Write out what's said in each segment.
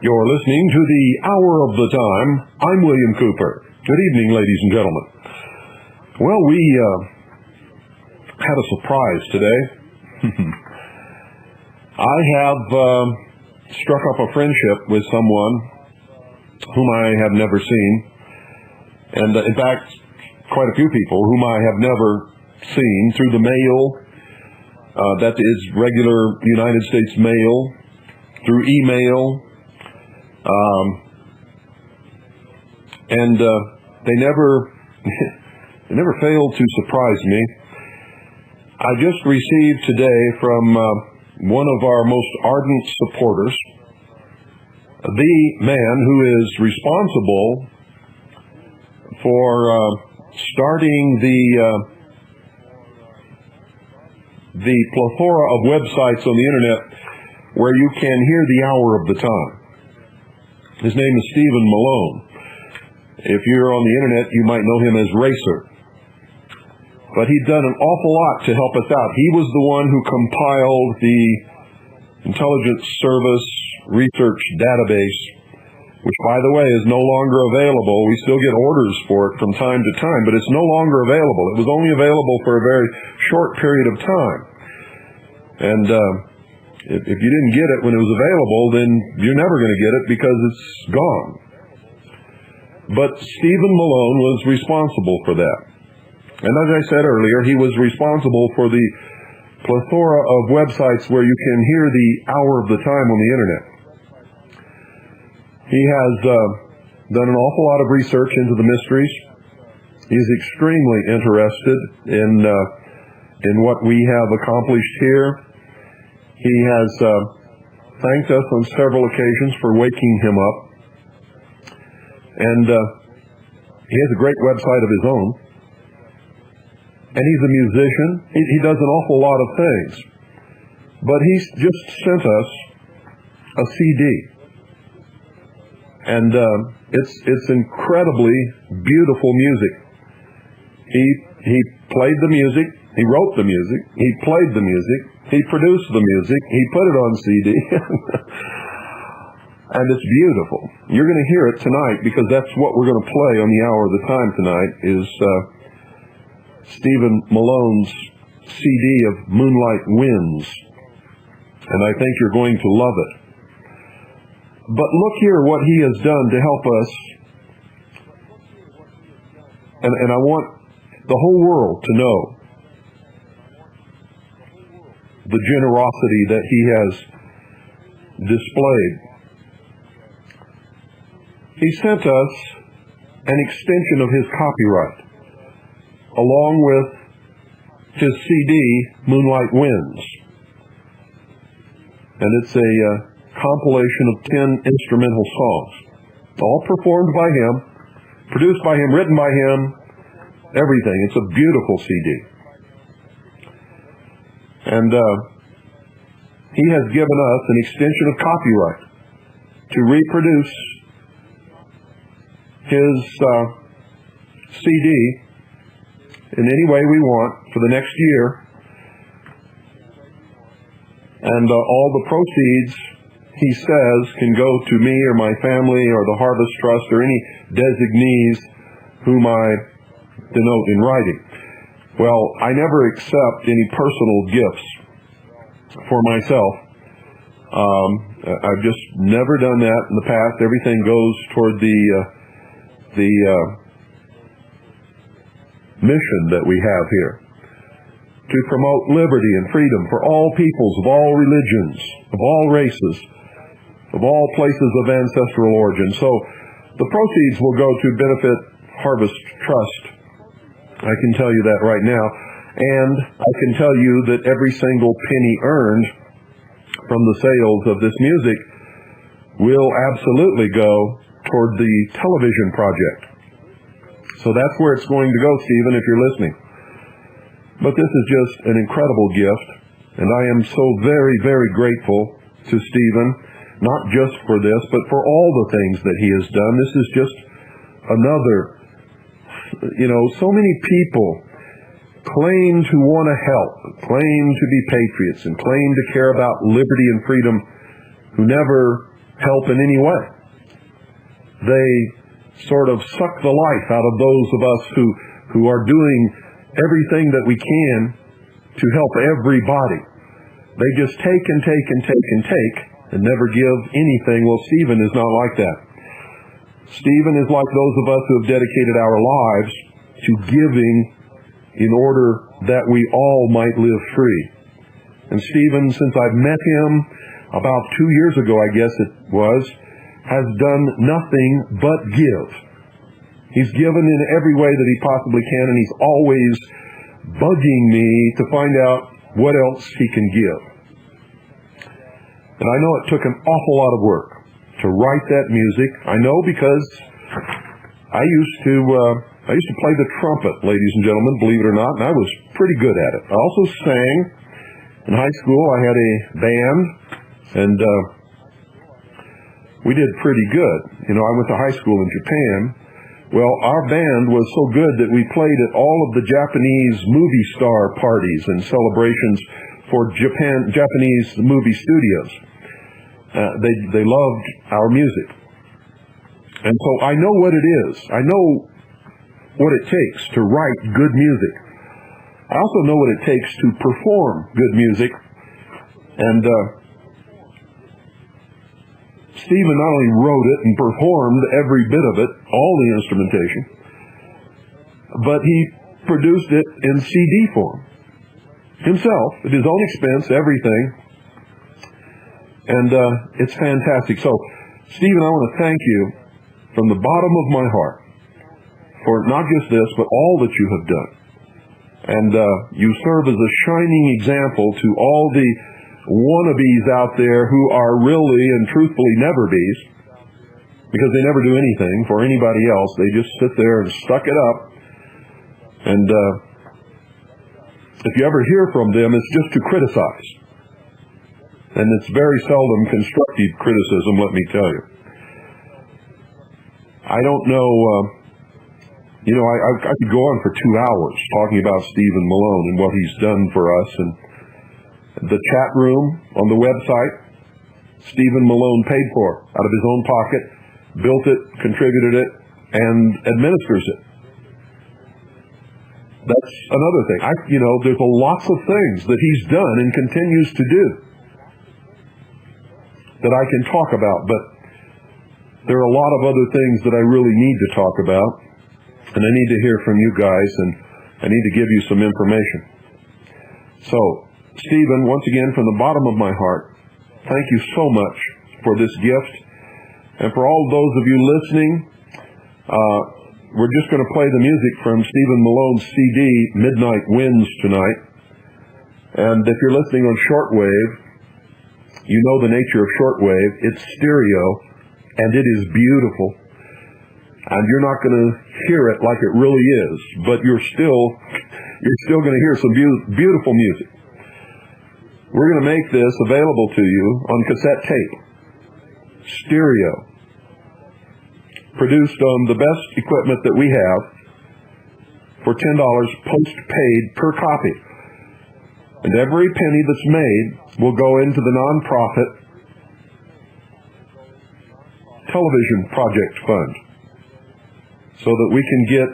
You're listening to the Hour of the Time. I'm William Cooper. Good evening, ladies and gentlemen. Well, we had a surprise today. I have struck up a friendship with someone whom I have never seen, and in fact, quite a few people whom I have never seen through the mail, that is regular United States mail, through email, and they never failed to surprise me. I just received today from one of our most ardent supporters, the man who is responsible for starting the plethora of websites on the internet where you can hear the Hour of the Time. His name is Stephen Malone. If you're on the internet, you might know him as Racer. But he's done an awful lot to help us out. He was the one who compiled the Intelligence Service Research Database, which, by the way, is no longer available. We still get orders for it from time to time, but it's no longer available. It was only available for a very short period of time. And if you didn't get it when it was available, then you're never going to get it because it's gone. But Stephen Malone was responsible for that. And as I said earlier, he was responsible for the plethora of websites where you can hear the Hour of the Time on the internet. He has done an awful lot of research into the mysteries. He's extremely interested in what we have accomplished here. He has thanked us on several occasions for waking him up. And he has a great website of his own. And he's a musician. He does an awful lot of things. But he's just sent us a CD. And it's incredibly beautiful music. He played the music. He wrote the music. He played the music. He produced the music. He put it on CD. And it's beautiful. You're going to hear it tonight because that's what we're going to play on the Hour of the Time tonight is Stephen Malone's CD of Moonlight Winds. And I think you're going to love it. But look here what he has done to help us. And I want the whole world to know the generosity that he has displayed. He sent us an extension of his copyright, along with his CD, Moonlight Winds. And it's a compilation of 10 instrumental songs, all performed by him, produced by him, written by him, everything. It's a beautiful CD. And he has given us an extension of copyright to reproduce his CD in any way we want for the next year. And all the proceeds, he says, can go to me or my family or the Harvest Trust or any designees whom I denote in writing. Well, I never accept any personal gifts for myself. I've just never done that in the past. Everything goes toward the mission that we have here, to promote liberty and freedom for all peoples of all religions, of all races, of all places of ancestral origin. So the proceeds will go to benefit Harvest Trust. I can tell you that right now. And I can tell you that every single penny earned from the sales of this music will absolutely go toward the television project. So that's where it's going to go, Stephen, if you're listening. But this is just an incredible gift, and I am so very, very grateful to Stephen, not just for this, but for all the things that he has done. This is just another, so many people claim to want to help, claim to be patriots, and claim to care about liberty and freedom, who never help in any way. They sort of suck the life out of those of us who are doing everything that we can to help everybody. They just take and take and take and take and never give anything. Well, Stephen is not like that. Stephen is like those of us who have dedicated our lives to giving in order that we all might live free. And Stephen, since I've met him about 2 years ago, I guess it was, has done nothing but give. He's given in every way that he possibly can, and he's always bugging me to find out what else he can give. And I know it took an awful lot of work to write that music. I know because I used to play the trumpet, ladies and gentlemen, believe it or not, and I was pretty good at it. I also sang. In high school, I had a band, and we did pretty good. I went to high school in Japan. Well, our band was so good that we played at all of the Japanese movie star parties and celebrations for Japanese movie studios. They loved our music. And so I know what it is. I know what it takes to write good music. I also know what it takes to perform good music. And Stephen not only wrote it and performed every bit of it, all the instrumentation, but he produced it in CD form. Himself, at his own expense, everything. And it's fantastic. So, Stephen, I want to thank you from the bottom of my heart for not just this, but all that you have done. And you serve as a shining example to all the wannabes out there who are really and truthfully never-bees, because they never do anything for anybody else. They just sit there and suck it up. And if you ever hear from them, it's just to criticize. And it's very seldom constructive criticism, let me tell you. I don't know, I could go on for 2 hours talking about Stephen Malone and what he's done for us. And the chat room on the website, Stephen Malone paid for out of his own pocket, built it, contributed it, and administers it. That's another thing. There's lots of things that he's done and continues to do that I can talk about, but there are a lot of other things that I really need to talk about, and I need to hear from you guys, and I need to give you some information. So, Stephen, once again, from the bottom of my heart, thank you so much for this gift. And for all those of you listening, we're just going to play the music from Stephen Malone's CD, Midnight Winds, tonight. And if you're listening on shortwave, you know the nature of shortwave. It's stereo, and it is beautiful. And you're not going to hear it like it really is, but you're still going to hear some beautiful music. We're going to make this available to you on cassette tape, stereo, produced on the best equipment that we have for $10 post-paid per copy. And every penny that's made will go into the nonprofit television project fund, so that we can get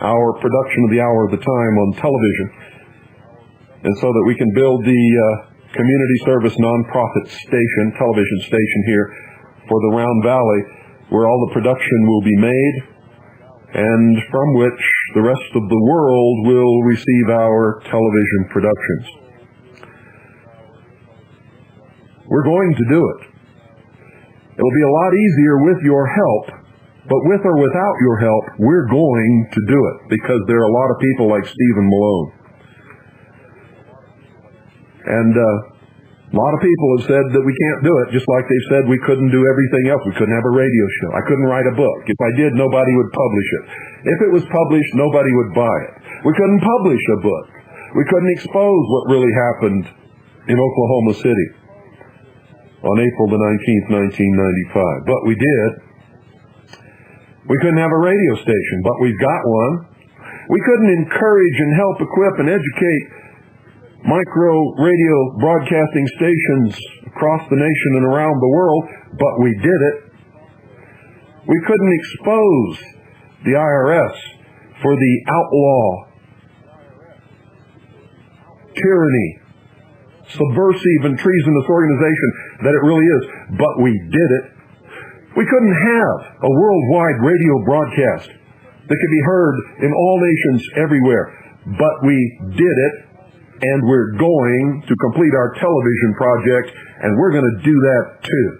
our production of the hour of the time on television, and so that we can build the community service nonprofit station, television station here for the Round Valley, where all the production will be made and from which the rest of the world will receive our television productions. We're going to do it. It'll be a lot easier with your help, but with or without your help, we're going to do it because there are a lot of people like Stephen Malone. And a lot of people have said that we can't do it, just like they've said we couldn't do everything else. We couldn't have a radio show. I couldn't write a book. If I did, nobody would publish it. If it was published, nobody would buy it. We couldn't publish a book. We couldn't expose what really happened in Oklahoma City on April the 19th, 1995. But we did. We couldn't have a radio station, but we've got one. We couldn't encourage and help equip and educate micro radio broadcasting stations across the nation and around the world, but we did it. We couldn't expose the IRS for the outlaw, tyranny, subversive and treasonous organization that it really is, but we did it. We couldn't have a worldwide radio broadcast that could be heard in all nations everywhere, but we did it, and we're going to complete our television project, and we're going to do that too.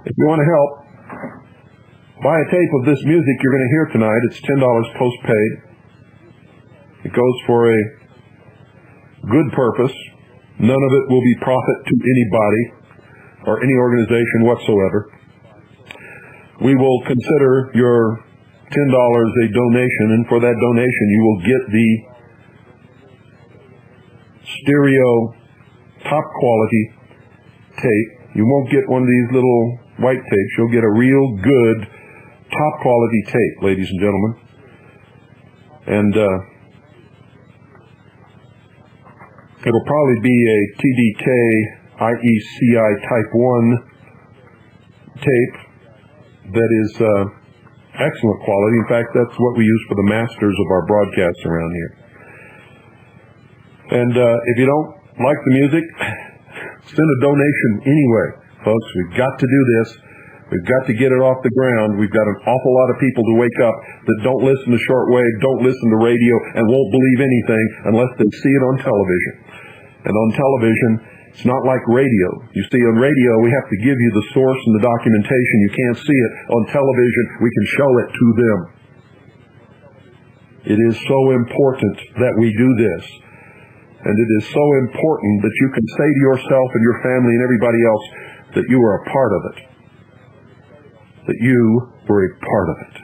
If you want to help, buy a tape of this music you're going to hear tonight. It's $10 postpaid. It goes for a good purpose. None of it will be profit to anybody or any organization whatsoever. We will consider your $10 a donation, and for that donation you will get the stereo top quality tape. You won't get one of these little white tapes. You'll get a real good top quality tape, ladies and gentlemen. And it'll probably be a TDK IECI Type 1 tape that is excellent quality. In fact, that's what we use for the masters of our broadcasts around here. And if you don't like the music, send a donation anyway, folks. We've got to do this. We've got to get it off the ground. We've got an awful lot of people to wake up that don't listen to shortwave, don't listen to radio, and won't believe anything unless they see it on television. And on television, it's not like radio. You see, on radio, we have to give you the source and the documentation. You can't see it. On television, we can show it to them. It is so important that we do this. And it is so important that you can say to yourself and your family and everybody else that you are a part of it. That you were a part of it.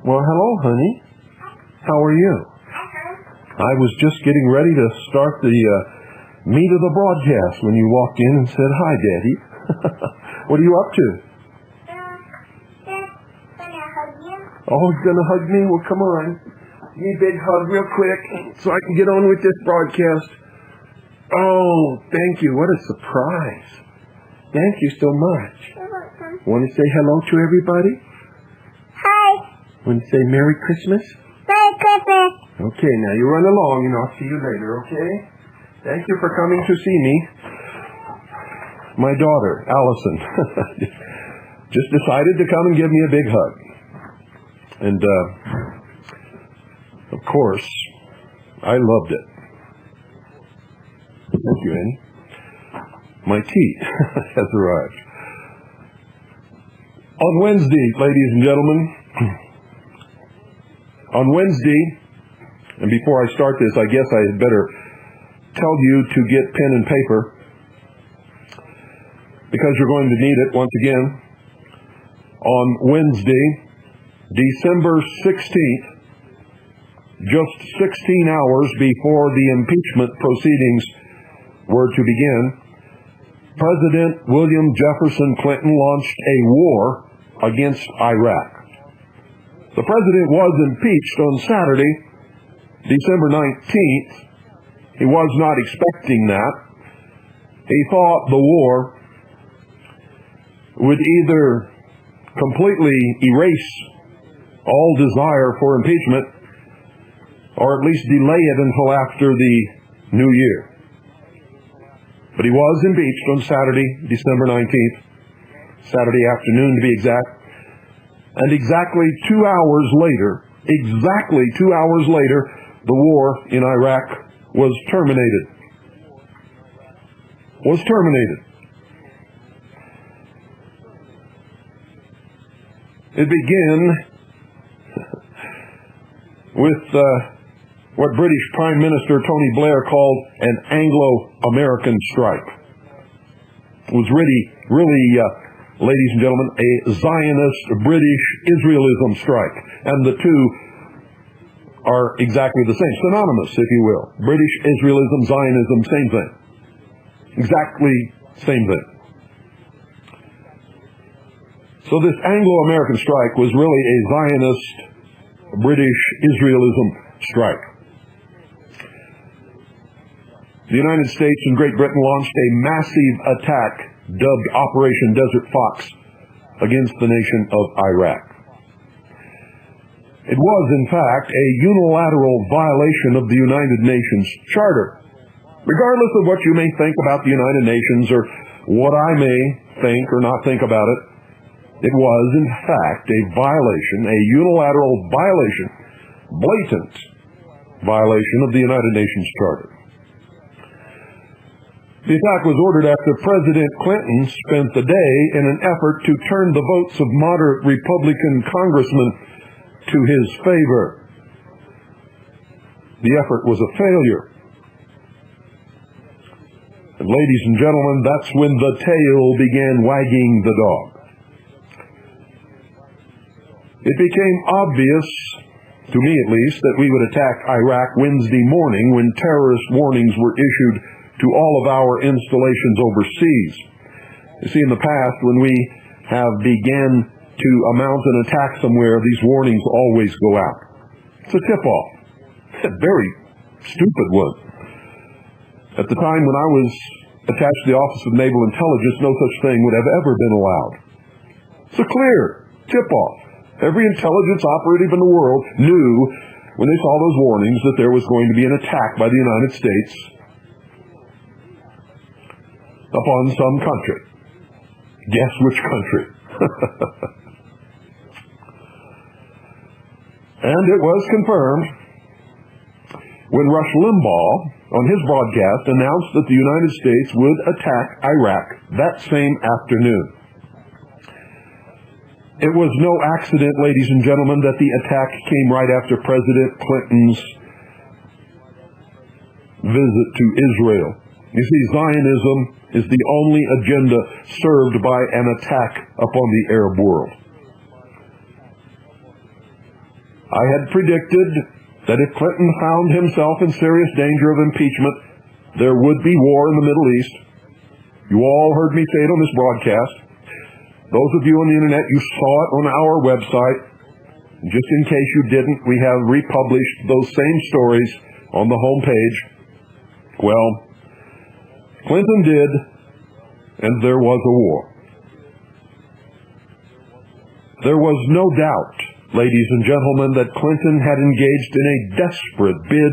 Well, hello, honey. How are you? I was just getting ready to start the meat of the broadcast when you walked in and said, "Hi, Daddy." What are you up to? Gonna hug you. Oh, he's going to hug me? Well, come on. Give me a big hug real quick so I can get on with this broadcast. Oh, thank you. What a surprise. Thank you so much. You're welcome. Want to say hello to everybody? Hi. Want to say Merry Christmas? Merry Christmas. Okay, now you run along and I'll see you later, okay? Thank you for coming to see me. My daughter, Allison, just decided to come and give me a big hug. And, of course, I loved it. Thank you, Annie. My tea has arrived. On Wednesday, ladies and gentlemen, on Wednesday, and before I start this, I guess I had better tell you to get pen and paper, because you're going to need it once again. On Wednesday, December 16th, just 16 hours before the impeachment proceedings were to begin, President William Jefferson Clinton launched a war against Iraq. The president was impeached on Saturday, December 19th. He was not expecting that. He thought the war would either completely erase all desire for impeachment or at least delay it until after the new year. But he was impeached on Saturday, December 19th, Saturday afternoon to be exact. And exactly 2 hours later, the war in Iraq was terminated. It began with what British Prime Minister Tony Blair called an Anglo-American strike. It was really, ladies and gentlemen, a Zionist British Israelism strike. And the two are exactly the same, synonymous, if you will. British Israelism, Zionism, same thing. Exactly same thing. So this Anglo-American strike was really a Zionist British Israelism strike. The United States and Great Britain launched a massive attack dubbed Operation Desert Fox against the nation of Iraq. It was, in fact, a unilateral violation of the United Nations Charter. Regardless of what you may think about the United Nations or what I may think or not think about it, it was, in fact, a violation, a unilateral violation, blatant violation of the United Nations Charter. The attack was ordered after President Clinton spent the day in an effort to turn the votes of moderate Republican congressmen to his favor. The effort was a failure. And ladies and gentlemen, that's when the tail began wagging the dog. It became obvious, to me at least, that we would attack Iraq Wednesday morning when terrorist warnings were issued to all of our installations overseas. You see, in the past, when we have began to mount an attack somewhere, these warnings always go out. It's a tip-off. A very stupid one. At the time when I was attached to the Office of Naval Intelligence, no such thing would have ever been allowed. It's a clear tip-off. Every intelligence operative in the world knew when they saw those warnings that there was going to be an attack by the United States upon some country. Guess which country? And it was confirmed when Rush Limbaugh, on his broadcast, announced that the United States would attack Iraq that same afternoon. It was no accident, ladies and gentlemen, that the attack came right after President Clinton's visit to Israel. You see, Zionism is the only agenda served by an attack upon the Arab world. I had predicted that if Clinton found himself in serious danger of impeachment, there would be war in the Middle East. You all heard me say it on this broadcast. Those of you on the internet, you saw it on our website. Just in case you didn't, we have republished those same stories on the home page. Well, Clinton did, and there was a war. There was no doubt, ladies and gentlemen, that Clinton had engaged in a desperate bid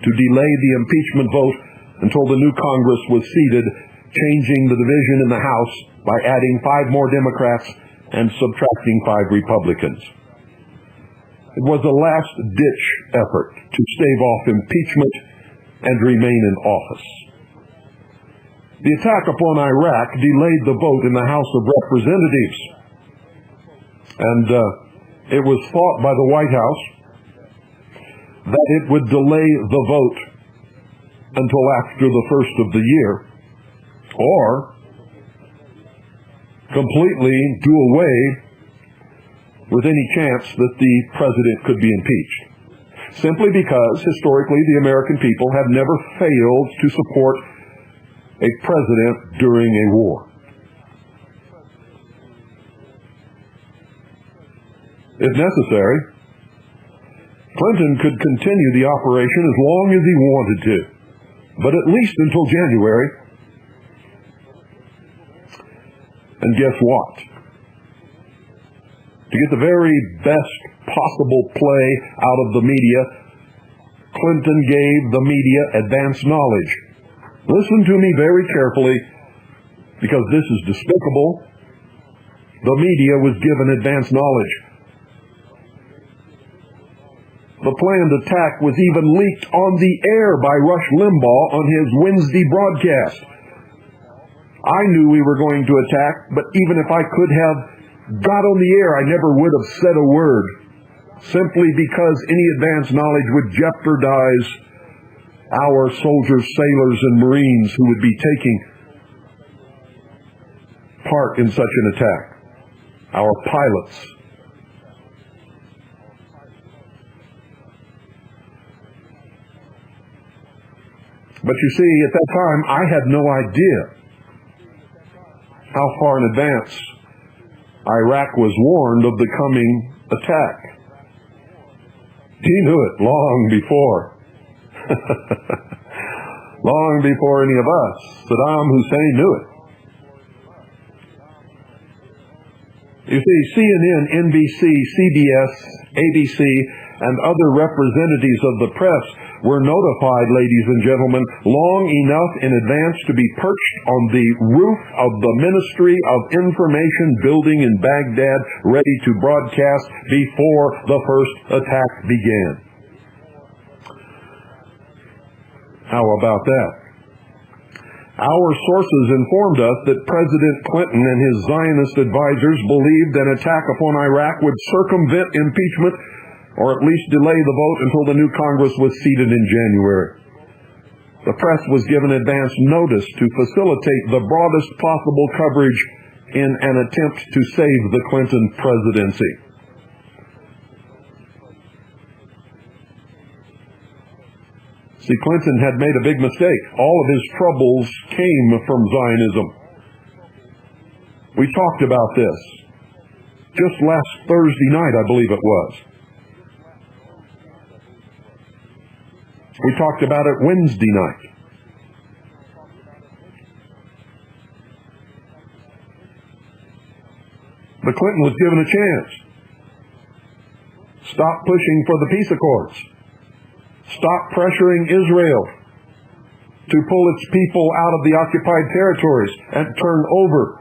to delay the impeachment vote until the new Congress was seated, changing the division in the House by adding 5 more Democrats and subtracting 5 Republicans. It was a last-ditch effort to stave off impeachment and remain in office. The attack upon Iraq delayed the vote in the House of Representatives, and it was thought by the White House that it would delay the vote until after the first of the year, or completely do away with any chance that the president could be impeached, simply because historically the American people have never failed to support a president during a war. If necessary, Clinton could continue the operation as long as he wanted to, but at least until January. And guess what? To get the very best possible play out of the media, Clinton gave the media advance knowledge. Listen to me very carefully, because this is despicable. The media was given advance knowledge. The planned attack was even leaked on the air by Rush Limbaugh on his Wednesday broadcast. I knew we were going to attack, but even if I could have got on the air, I never would have said a word, simply because any advance knowledge would jeopardize our soldiers, sailors, and Marines who would be taking part in such an attack, our pilots. But you see, at that time, I had no idea how far in advance Iraq was warned of the coming attack. He knew it long before. Long before any of us. Saddam Hussein knew it. You see, CNN, NBC, CBS, ABC, and other representatives of the press were notified, ladies and gentlemen, long enough in advance to be perched on the roof of the Ministry of Information building in Baghdad, ready to broadcast before the first attack began. How about that? Our sources informed us that President Clinton and his Zionist advisors believed an attack upon Iraq would circumvent impeachment, or at least delay the vote until the new Congress was seated in January. The press was given advance notice to facilitate the broadest possible coverage in an attempt to save the Clinton presidency. See, Clinton had made a big mistake. All of his troubles came from Zionism. We talked about this just last Thursday night, I believe it was. We talked about it Wednesday night. But Clinton was given a chance. Stop pushing for the peace accords. Stop pressuring Israel to pull its people out of the occupied territories and turn over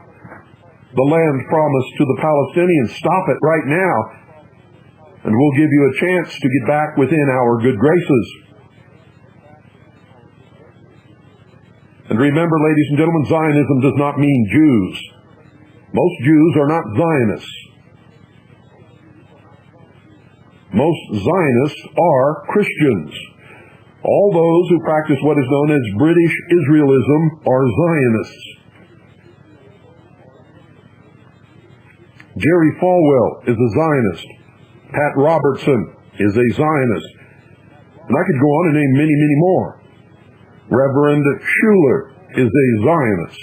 the land promised to the Palestinians. Stop it right now, and we'll give you a chance to get back within our good graces. And remember, ladies and gentlemen, Zionism does not mean Jews. Most Jews are not Zionists. Most Zionists are Christians. All those who practice what is known as British Israelism are Zionists. Jerry Falwell is a Zionist. Pat Robertson is a Zionist. And I could go on and name many, many more. Reverend Schuller is a Zionist.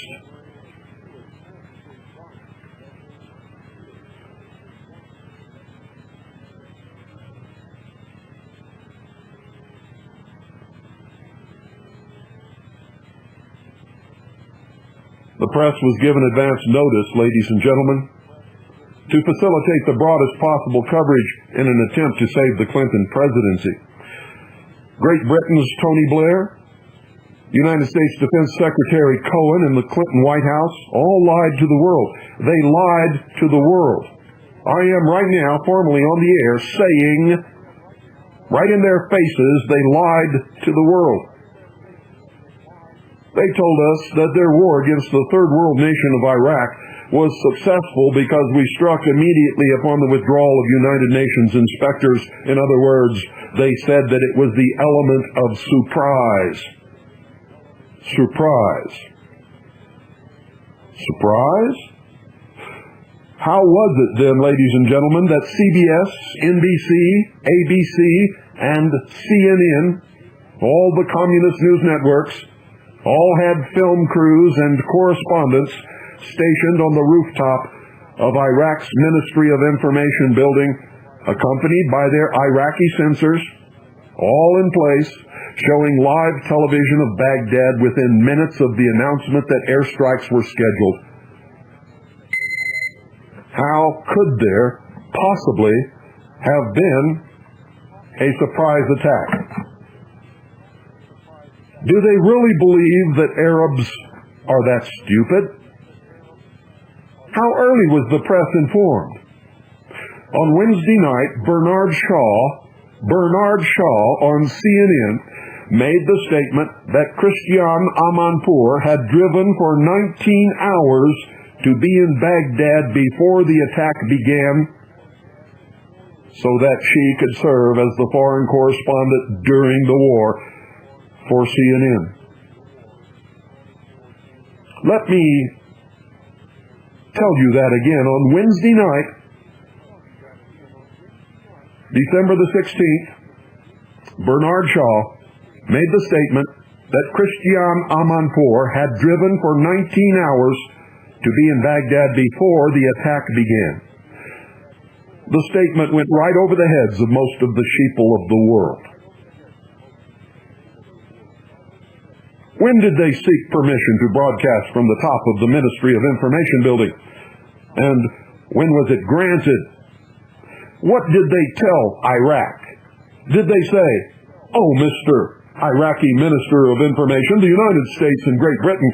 The press was given advance notice, ladies and gentlemen, to facilitate the broadest possible coverage in an attempt to save the Clinton presidency. Great Britain's Tony Blair, United States Defense Secretary Cohen, and the Clinton White House all lied to the world. They lied to the world. I am right now formally on the air saying, right in their faces, they lied to the world. They told us that their war against the third world nation of Iraq was successful because we struck immediately upon the withdrawal of United Nations inspectors. In other words, they said that it was the element of surprise. Surprise. Surprise? How was it then, ladies and gentlemen, that CBS, NBC, ABC, and CNN, all the communist news networks, all had film crews and correspondents stationed on the rooftop of Iraq's Ministry of Information building, accompanied by their Iraqi censors, all in place, showing live television of Baghdad within minutes of the announcement that airstrikes were scheduled. How could there possibly have been a surprise attack? Do they really believe that Arabs are that stupid? How early was the press informed? On Wednesday night, Bernard Shaw on CNN made the statement that Christiane Amanpour had driven for 19 hours to be in Baghdad before the attack began so that she could serve as the foreign correspondent during the war for CNN. Let me tell you that again. On Wednesday night, December the 16th, Bernard Shaw made the statement that Christiane Amanpour had driven for 19 hours to be in Baghdad before the attack began. The statement went right over the heads of most of the sheeple of the world. When did they seek permission to broadcast from the top of the Ministry of Information building? And when was it granted? What did they tell Iraq? Did they say, "Oh, Mr. Iraqi Minister of Information, the United States and Great Britain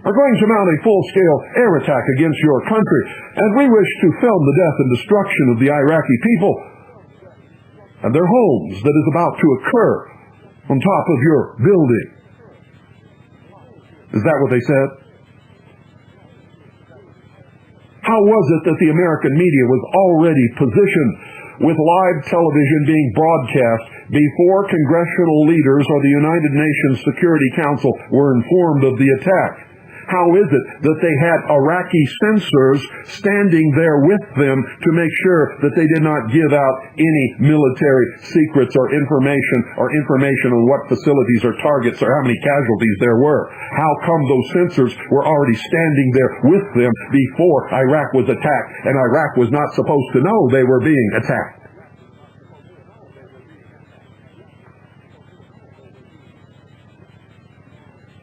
are going to mount a full-scale air attack against your country, and we wish to film the death and destruction of the Iraqi people and their homes that is about to occur on top of your building"? Is that what they said? How was it that the American media was already positioned with live television being broadcast before congressional leaders or the United Nations Security Council were informed of the attack? How is it that they had Iraqi censors standing there with them to make sure that they did not give out any military secrets or information on what facilities or targets or how many casualties there were? How come those censors were already standing there with them before Iraq was attacked, and Iraq was not supposed to know they were being attacked?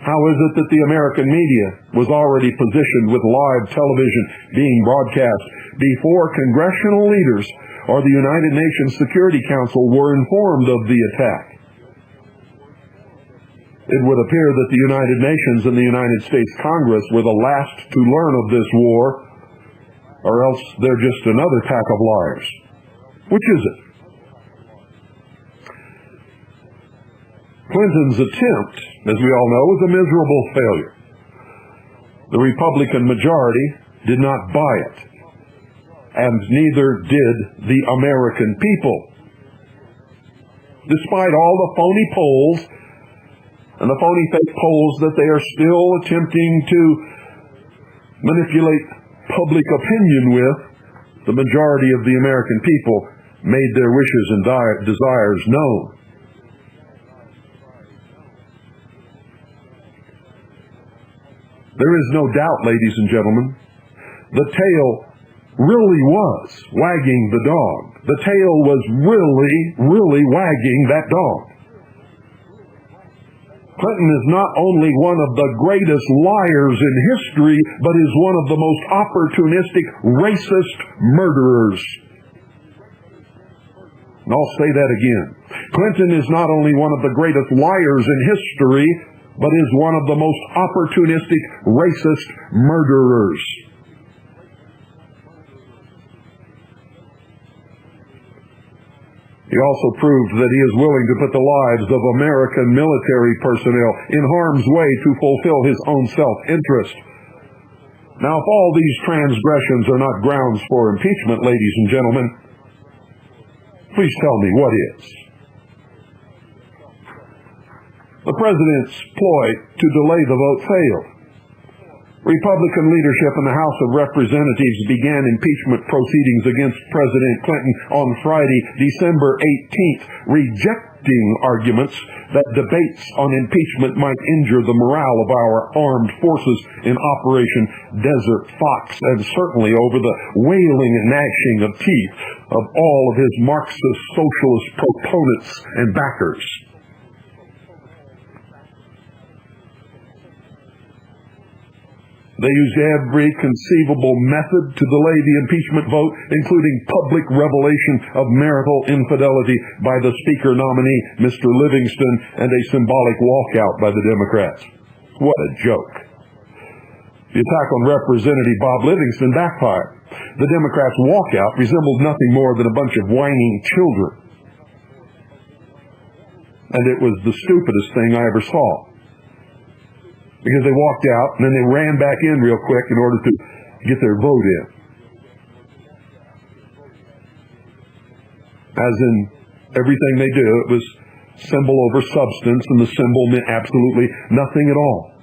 How is it that the American media was already positioned with live television being broadcast before congressional leaders or the United Nations Security Council were informed of the attack? It would appear that the United Nations and the United States Congress were the last to learn of this war, or else they're just another pack of liars. Which is it? Clinton's attempt, as we all know, was a miserable failure. The Republican majority did not buy it, and neither did the American people. Despite all the phony polls and the phony fake polls that they are still attempting to manipulate public opinion with, the majority of the American people made their wishes and desires known. There is no doubt, ladies and gentlemen, the tail really was wagging the dog. The tail was really wagging that dog. Clinton is not only one of the greatest liars in history, but is one of the most opportunistic, racist murderers. And I'll say that again. Clinton is not only one of the greatest liars in history, but is one of the most opportunistic, racist murderers. He also proved that he is willing to put the lives of American military personnel in harm's way to fulfill his own self-interest. Now, if all these transgressions are not grounds for impeachment, ladies and gentlemen, please tell me what is. The president's ploy to delay the vote failed. Republican leadership in the House of Representatives began impeachment proceedings against President Clinton on Friday, December 18th, rejecting arguments that debates on impeachment might injure the morale of our armed forces in Operation Desert Fox, and certainly over the wailing and gnashing of teeth of all of his Marxist socialist proponents and backers. They used every conceivable method to delay the impeachment vote, including public revelation of marital infidelity by the Speaker nominee, Mr. Livingston, and a symbolic walkout by the Democrats. What a joke. The attack on Representative Bob Livingston backfired. The Democrats' walkout resembled nothing more than a bunch of whining children. And it was the stupidest thing I ever saw. Because they walked out and then they ran back in real quick in order to get their vote in. As in everything they do, it was symbol over substance, and the symbol meant absolutely nothing at all.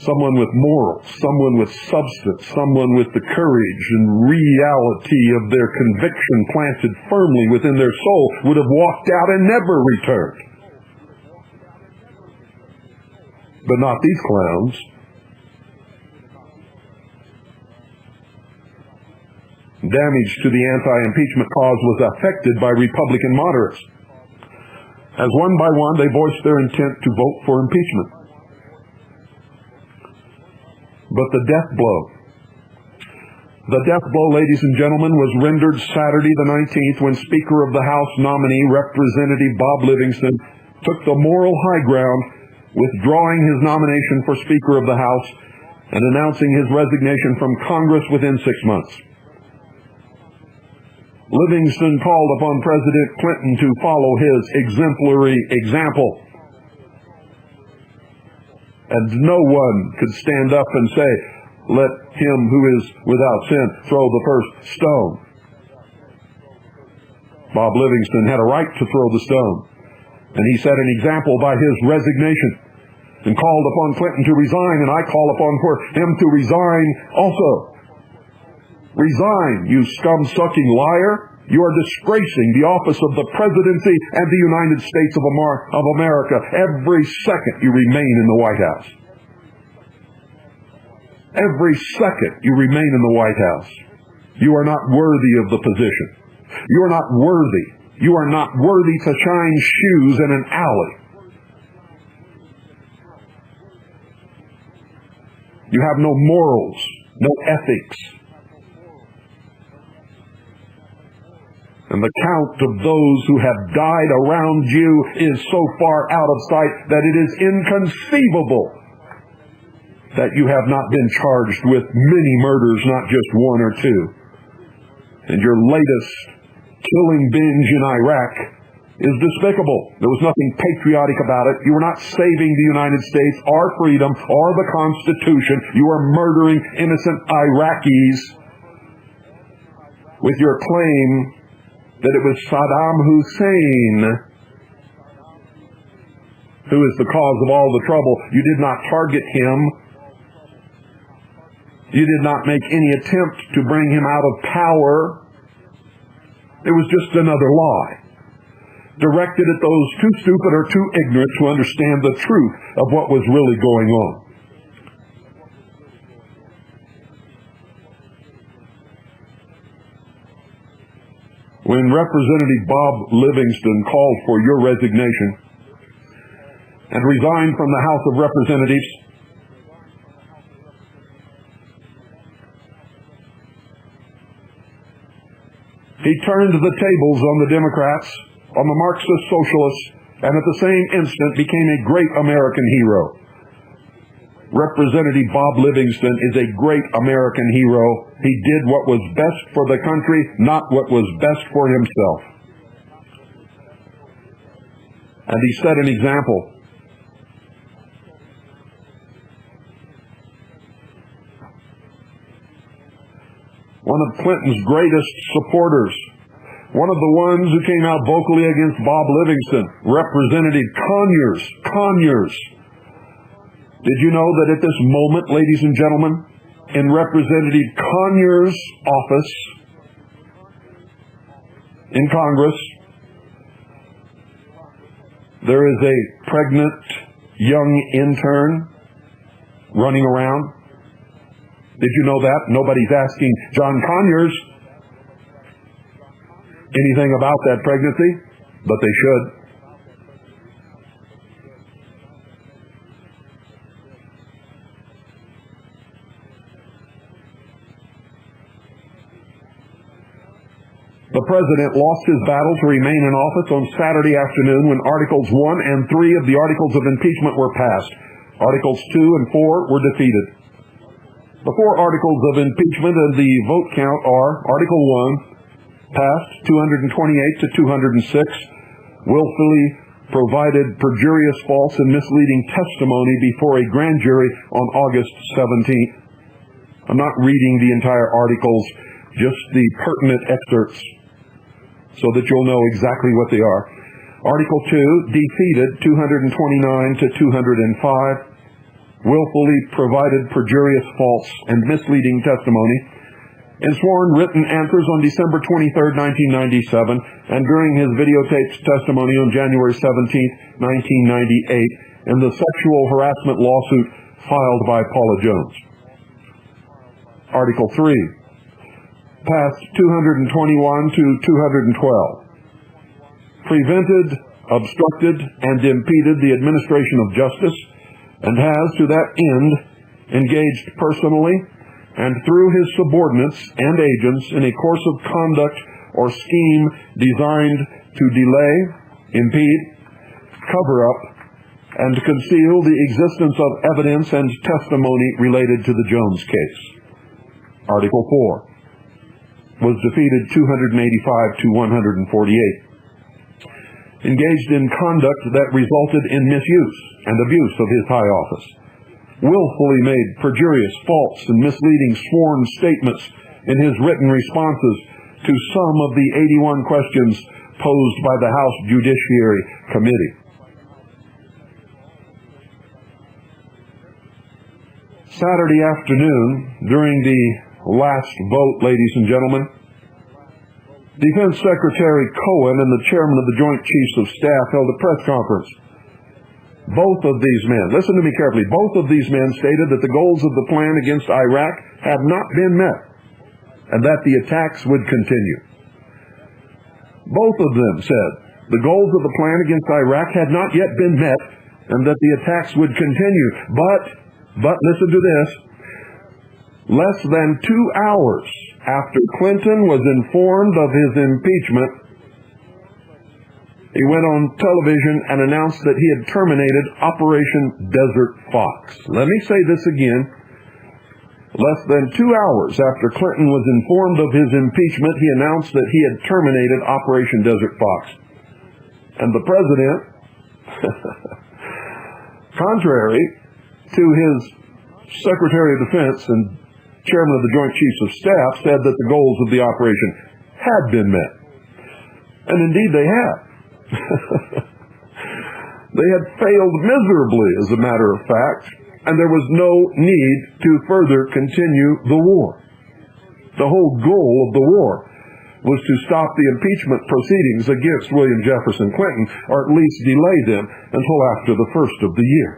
Someone with morals, someone with substance, someone with the courage and reality of their conviction planted firmly within their soul would have walked out and never returned. But not these clowns. Damage to the anti-impeachment cause was affected by Republican moderates. As one by one, they voiced their intent to vote for impeachment. But the death blow, ladies and gentlemen, was rendered Saturday the 19th when Speaker of the House nominee, Representative Bob Livingston, took the moral high ground, withdrawing his nomination for Speaker of the House and announcing his resignation from Congress within 6 months. Livingston called upon President Clinton to follow his exemplary example. And no one could stand up and say, "Let him who is without sin throw the first stone." Bob Livingston had a right to throw the stone. And he set an example by his resignation and called upon Clinton to resign, and I call upon for him to resign also. Resign, you scum-sucking liar. You are disgracing the office of the presidency and the United States of America every second you remain in the White House. Every second you remain in the White House. You are not worthy of the position. You are not worthy. You are not worthy to shine shoes in an alley. You have no morals, no ethics. And the count of those who have died around you is so far out of sight that it is inconceivable that you have not been charged with many murders, not just one or two. And your latest killing binge in Iraq is despicable. There was nothing patriotic about it. You were not saving the United States, our freedom, or the Constitution. You are murdering innocent Iraqis with your claim that it was Saddam Hussein who is the cause of all the trouble. You did not target him. You did not make any attempt to bring him out of power. It was just another lie, directed at those too stupid or too ignorant to understand the truth of what was really going on. When Representative Bob Livingston called for your resignation and resigned from the House of Representatives, he turned the tables on the Democrats, on the Marxist socialists, and at the same instant became a great American hero. Representative Bob Livingston is a great American hero. He did what was best for the country, not what was best for himself. And he set an example. One of Clinton's greatest supporters, one of the ones who came out vocally against Bob Livingston, Representative Conyers. Did you know that at this moment, ladies and gentlemen, in Representative Conyers' office in Congress, there is a pregnant young intern running around? Did you know that? Nobody's asking John Conyers anything about that pregnancy, but they should. The president lost his battle to remain in office on Saturday afternoon when Articles 1 and 3 of the Articles of Impeachment were passed. Articles 2 and 4 were defeated. The four Articles of Impeachment and the vote count are: Article 1, passed 228 to 206, willfully provided perjurious, false, and misleading testimony before a grand jury on August 17th. I'm not reading the entire articles, just the pertinent excerpts, so that you'll know exactly what they are. Article 2, defeated 229 to 205, willfully provided perjurious, false, and misleading testimony in sworn written answers on December 23, 1997, and during his videotaped testimony on January 17, 1998, in the sexual harassment lawsuit filed by Paula Jones. Article 3, passed 221 to 212, prevented, obstructed, and impeded the administration of justice, and has, to that end, engaged personally and through his subordinates and agents in a course of conduct or scheme designed to delay, impede, cover up, and conceal the existence of evidence and testimony related to the Jones case. Article 4 was defeated 285 to 148. Engaged in conduct that resulted in misuse and abuse of his high office. Willfully made perjurious, false, and misleading sworn statements in his written responses to some of the 81 questions posed by the House Judiciary Committee. Saturday afternoon, during the last vote, ladies and gentlemen, Defense Secretary Cohen and the chairman of the Joint Chiefs of Staff held a press conference. Both of these men, listen to me carefully, both of these men stated that the goals of the plan against Iraq had not been met and that the attacks would continue. Both of them said the goals of the plan against Iraq had not yet been met and that the attacks would continue. But listen to this. Less than 2 hours after Clinton was informed of his impeachment, he went on television and announced that he had terminated Operation Desert Fox. Let me say this again. Less than 2 hours after Clinton was informed of his impeachment, he announced that he had terminated Operation Desert Fox. And the president, contrary to his Secretary of Defense and Chairman of the Joint Chiefs of Staff, said that the goals of the operation had been met. And indeed they had. They had failed miserably, as a matter of fact, and there was no need to further continue the war. The whole goal of the war was to stop the impeachment proceedings against William Jefferson Clinton, or at least delay them until after the first of the year.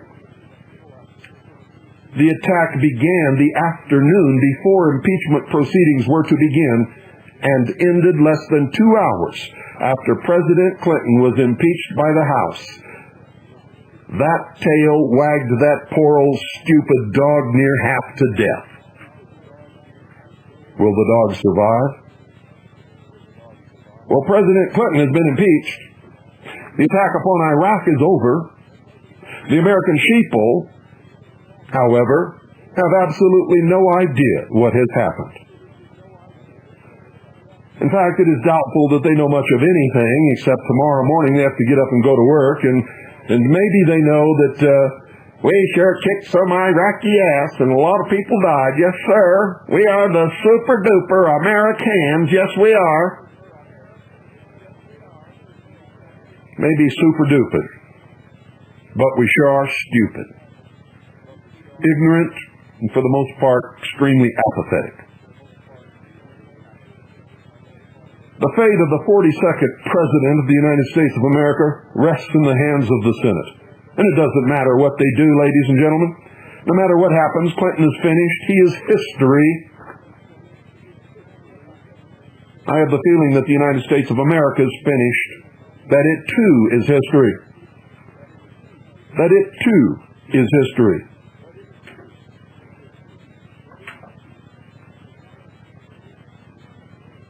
The attack began the afternoon before impeachment proceedings were to begin and ended less than 2 hours after President Clinton was impeached by the House. That tail wagged that poor old stupid dog near half to death. Will the dog survive? Well, President Clinton has been impeached. The attack upon Iraq is over. The American sheeple, however, have absolutely no idea what has happened. In fact, it is doubtful that they know much of anything, except tomorrow morning they have to get up and go to work, and maybe they know that we sure kicked some Iraqi ass and a lot of people died. Yes, sir. We are the super-duper Americans. Yes, we are. Maybe super-duper, but we sure are stupid. Ignorant, and for the most part, extremely apathetic. The fate of the 42nd President of the United States of America rests in the hands of the Senate. And it doesn't matter what they do, ladies and gentlemen. No matter what happens, Clinton is finished. He is history. I have the feeling that the United States of America is finished, that it too is history. That it too is history.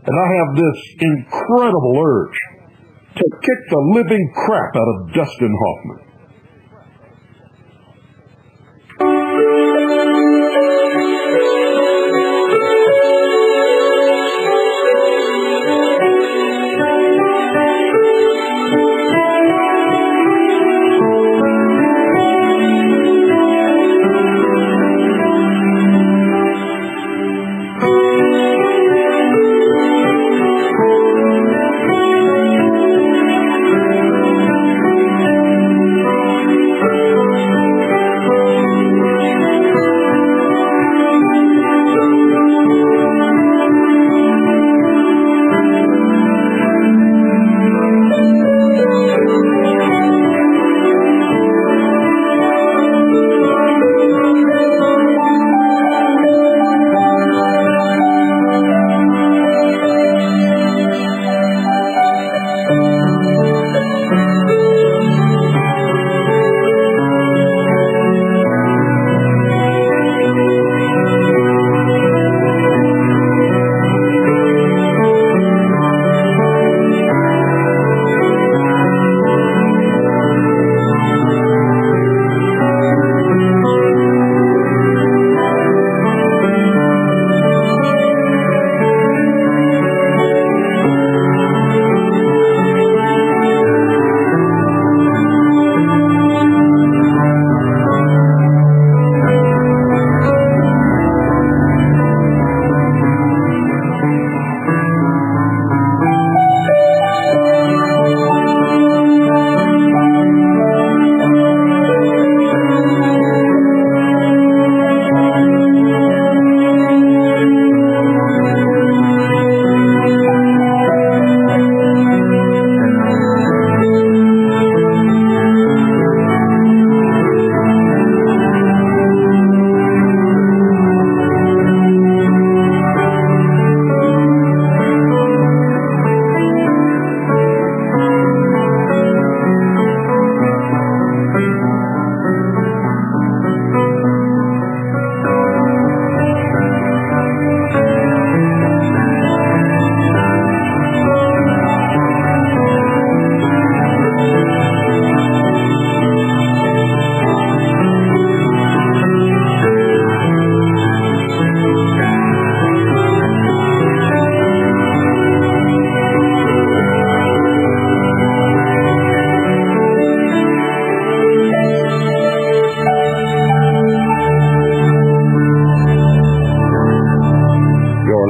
And I have this incredible urge to kick the living crap out of Dustin Hoffman.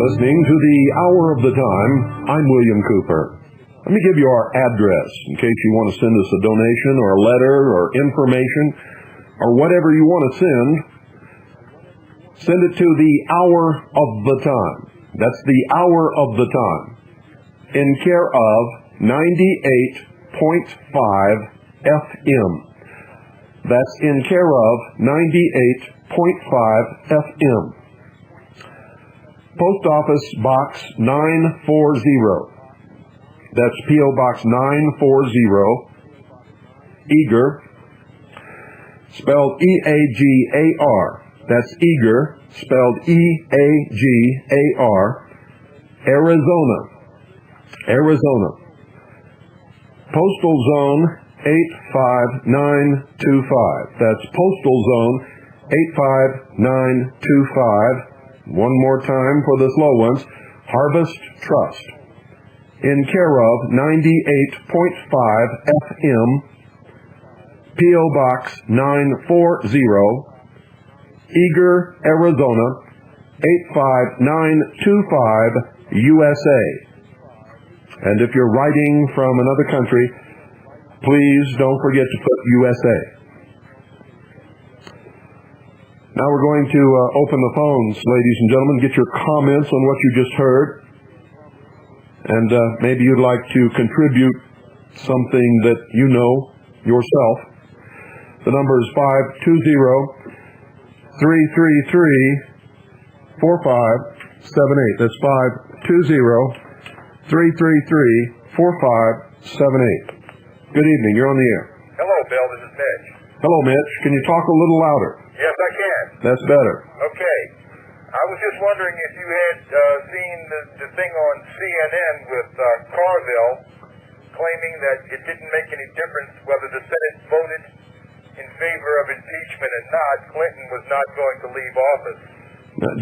Listening to the Hour of the Time. I'm William Cooper. Let me give you our address in case you want to send us a donation or a letter or information or whatever you want to send. Send it to the Hour of the Time. That's the Hour of the Time. in care of 98.5 FM. That's in care of 98.5 FM. Post Office Box 940. That's P.O. Box 940, Eager, spelled E-A-G-A-R. That's Eager, spelled E-A-G-A-R, Arizona. Arizona. Postal Zone 85925. That's Postal Zone 85925. One more time for the slow ones. Harvest Trust. In care of 98.5 FM, P.O. Box 940, Eager, Arizona 85925, USA. And if you're writing from another country, please don't forget to put USA. Now we're going to open the phones, ladies and gentlemen. Get your comments on what you just heard. And maybe you'd like to contribute something that you know yourself. The number is 520-333-4578. That's 520-333-4578. Good evening. You're on the air. Hello, Bill. This is Mitch. Hello, Mitch. Can you talk a little louder? Yes, I can. That's better. Okay. I was just wondering if you had seen the thing on CNN with Carville claiming that it didn't make any difference whether the Senate voted in favor of impeachment or not. Clinton was not going to leave office.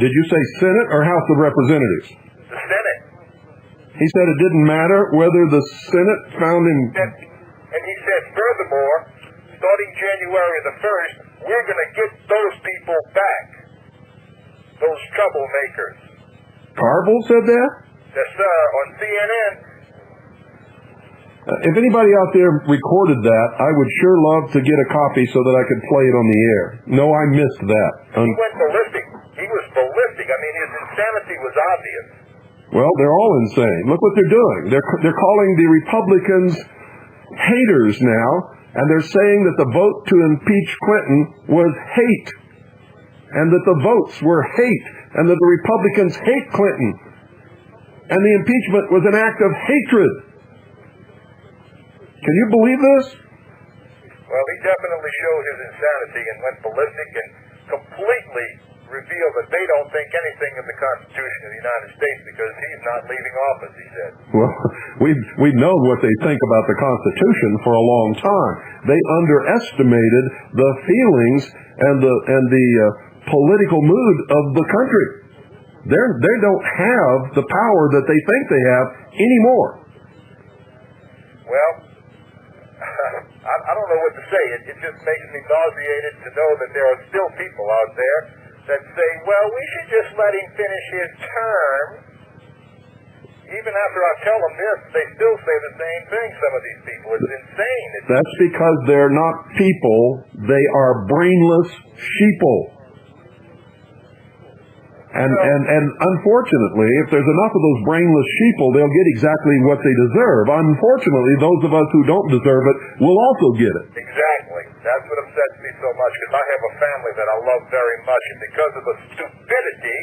Did you say Senate or House of Representatives? The Senate. He said it didn't matter whether the Senate found him... And he said, furthermore, starting January the 1st, we're going to get those people back. Those troublemakers. Carville said that? Yes, sir, on CNN. If anybody out there recorded that, I would sure love to get a copy so that I could play it on the air. No, I missed that. He went ballistic. He was ballistic. I mean, his insanity was obvious. Well, they're all insane. Look what they're doing. They're calling the Republicans haters now, and they're saying that the vote to impeach Clinton was hate, and that the votes were hate, and that the Republicans hate Clinton, and the impeachment was an act of hatred. Can you believe this? Well, he definitely showed his insanity and went ballistic and completely revealed that they don't think anything of the Constitution of the United States because he's not leaving office, he said. Well, we've known what they think about the Constitution for a long time. They underestimated the feelings and the political mood of the country. They don't have the power that they think they have anymore. Well, I don't know what to say. It just makes me nauseated to know that there are still people out there that say, well, we should just let him finish his term. Even after I tell them this, they still say the same thing, some of these people. It's insane. That's because they're not people. They are brainless sheeple. And unfortunately, if there's enough of those brainless sheeple, they'll get exactly what they deserve. Unfortunately, those of us who don't deserve it will also get it. Exactly. That's what upsets me so much, because I have a family that I love very much, and because of the stupidity,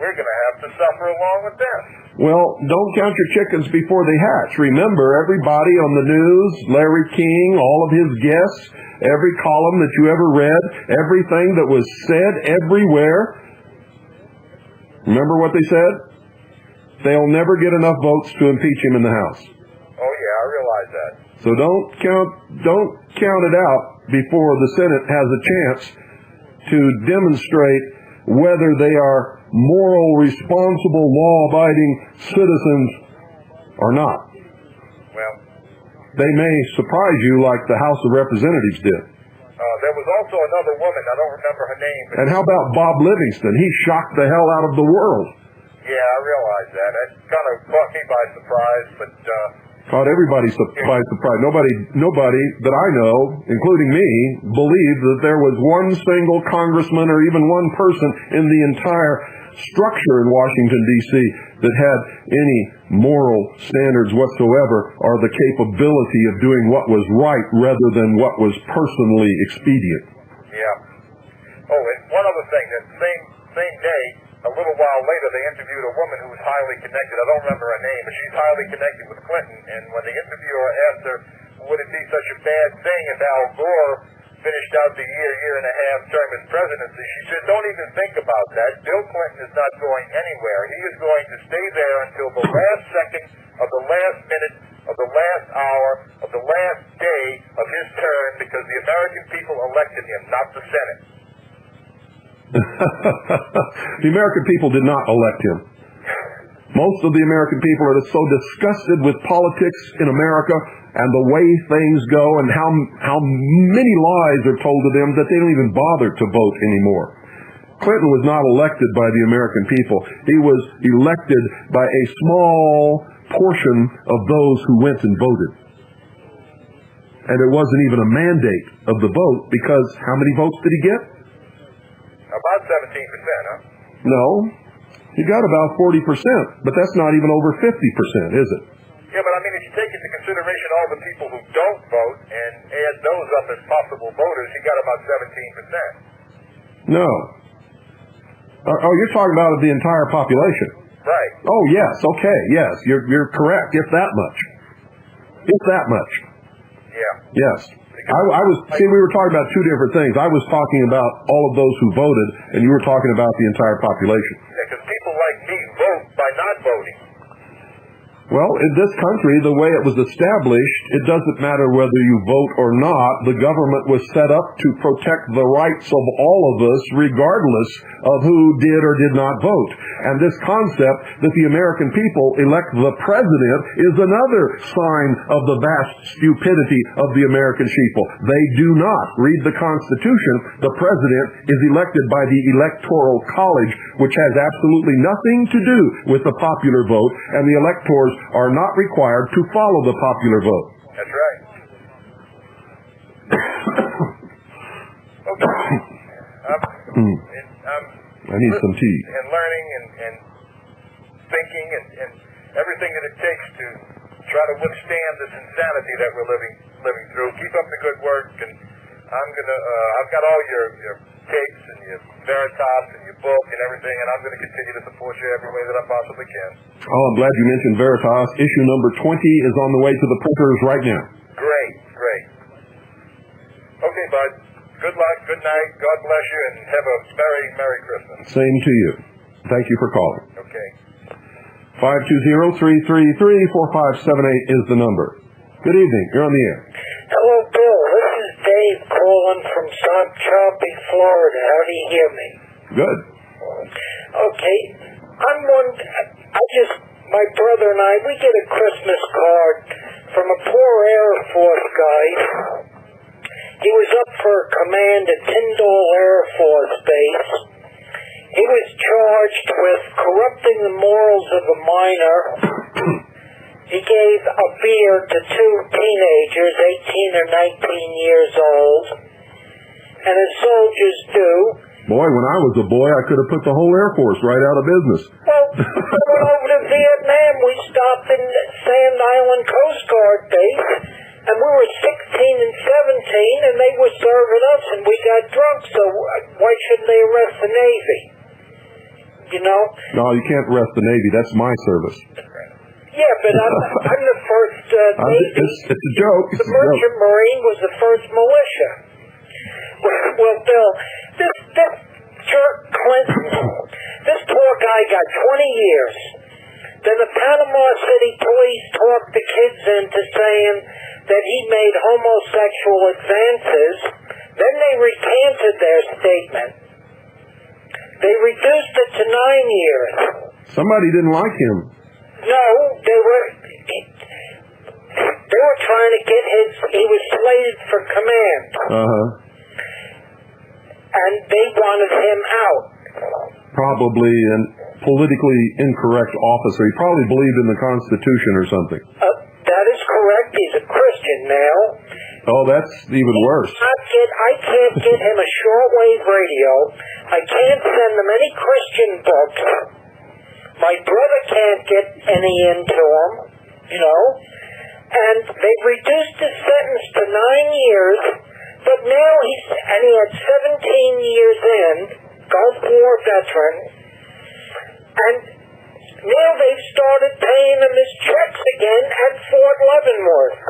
we're going to have to suffer along with them. Well, don't count your chickens before they hatch. Remember, everybody on the news, Larry King, all of his guests, every column that you ever read, everything that was said everywhere, remember what they said? They'll never get enough votes to impeach him in the House. Oh yeah, I realize that. So don't count it out before the Senate has a chance to demonstrate whether they are moral, responsible, law-abiding citizens or not. Well, they may surprise you like the House of Representatives did. There was also another woman, I don't remember her name. And how about Bob Livingston? He shocked the hell out of the world. Yeah, I realize that. It kind of caught me by surprise, but... caught everybody by surprise. Nobody that I know, including me, believed that there was one single congressman or even one person in the entire structure in Washington, D.C. that had any moral standards whatsoever or the capability of doing what was right rather than what was personally expedient. Yeah. Oh, and one other thing, that same day, a little while later, they interviewed a woman who was highly connected. I don't remember her name, but she's highly connected with Clinton. And when the interviewer asked her, would it be such a bad thing if Al Gore finished out the year and a half term as presidency, she said, don't even think about that. Bill Clinton is not going anywhere. He is going to stay there until the last second of the last minute of the last hour of the last day of his term, because the American people elected him, not the Senate. The American people did not elect him. Most of the American people are so disgusted with politics in America and the way things go and how many lies are told to them that they don't even bother to vote anymore. Clinton was not elected by the American people. He was elected by a small portion of those who went and voted. And it wasn't even a mandate of the vote, because how many votes did he get? About 17%, huh? No. He got about 40%, but that's not even over 50%, is it? Yeah, but I mean, if you take into consideration all the people who don't vote and add those up as possible voters, you got about 17%. No. Oh, you're talking about the entire population. Right. Oh, yes, okay, yes, you're correct, if that much. If that much. Yeah. Yes. We were talking about two different things. I was talking about all of those who voted, and you were talking about the entire population. Yeah, because people like me vote by not voting. Well, in this country, the way it was established, it doesn't matter whether you vote or not. The government was set up to protect the rights of all of us, regardless of who did or did not vote. And this concept that the American people elect the president is another sign of the vast stupidity of the American people. They do not read the Constitution. The president is elected by the Electoral College, which has absolutely nothing to do with the popular vote, and the electors are not required to follow the popular vote. That's right. Okay. I need some tea. And learning and thinking and everything that it takes to try to withstand this insanity that we're living through. Keep up the good work, and I've got all your tapes and your Veritas and your book and everything, and I'm going to continue to support you every way that I possibly can. Oh, I'm glad you mentioned Veritas. Issue number 20 is on the way to the printers right now. Great. Okay, bud. Good luck, good night, God bless you, and have a very Merry Christmas. Same to you. Thank you for calling. Okay. 520-333-4578 is the number. Good evening. You're on the air. Hello, Bill. This is Dave calling from South Choppy, Florida. How do you hear me? Good. Okay. My brother and I, we get a Christmas card from a poor Air Force guy. He was up for command at Tyndall Air Force Base. He was charged with corrupting the morals of a minor. He gave a beer to two teenagers, 18 or 19 years old. And as soldiers do... Boy, when I was a boy, I could have put the whole Air Force right out of business. Well, we went over to Vietnam. We stopped in Sand Island Coast Guard Base, and we were 16 and 17, and they were serving us, and we got drunk, so why shouldn't they arrest the Navy? You know? No, you can't arrest the Navy. That's my service. Yeah, but I'm the first Navy. It's a joke. The Merchant Marine was the first militia. Well, Bill, this jerk Clinton, this poor guy got 20 years. Then the Panama City police talked the kids into saying that he made homosexual advances. Then they recanted their statement. They reduced it to 9 years. Somebody didn't like him. No, they were trying to get he was slated for command. Uh-huh. And they wanted him out. Probably an politically incorrect officer. He probably believed in the Constitution or something. That is correct. He's a Christian now. Oh, that's even worse. I can't get him a shortwave radio. I I can't send them any Christian books. My brother can't get any into them, you know. And they've reduced his sentence to 9 years, but now he had 17 years in, Gulf War veteran, and now they've started paying him his checks again at Fort Leavenworth.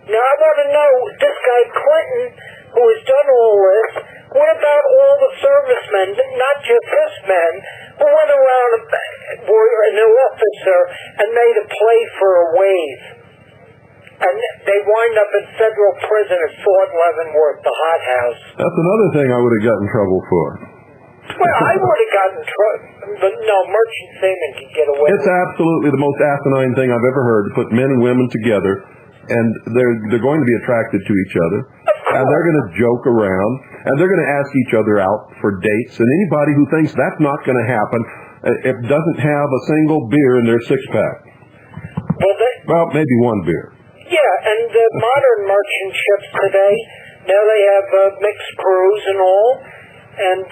Now I want to know, this guy Clinton, who has done all this, what about all the servicemen, not just this men, who went around and were an officer and made a play for a wave? And they wind up in federal prison at Fort Leavenworth, the hothouse. That's another thing I would have gotten in trouble for. Well, I would have gotten trouble, but no, merchant seamen can get away It's with it. absolutely the most asinine thing I've ever heard, to put men and women together, and they're going to be attracted to each other, and they're going to joke around, and they're going to ask each other out for dates, and anybody who thinks that's not going to happen, it doesn't have a single beer in their six-pack. Well, maybe one beer. Yeah, and modern merchant ships today, now they have mixed crews and all, and,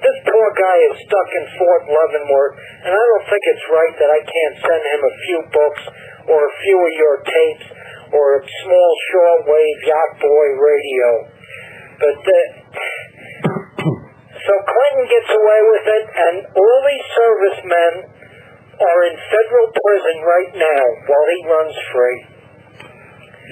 this poor guy is stuck in Fort Leavenworth, and I don't think it's right that I can't send him a few books, or a few of your tapes, or a small shortwave yacht boy radio. But, so Clinton gets away with it, and all these servicemen are in federal prison right now while he runs free.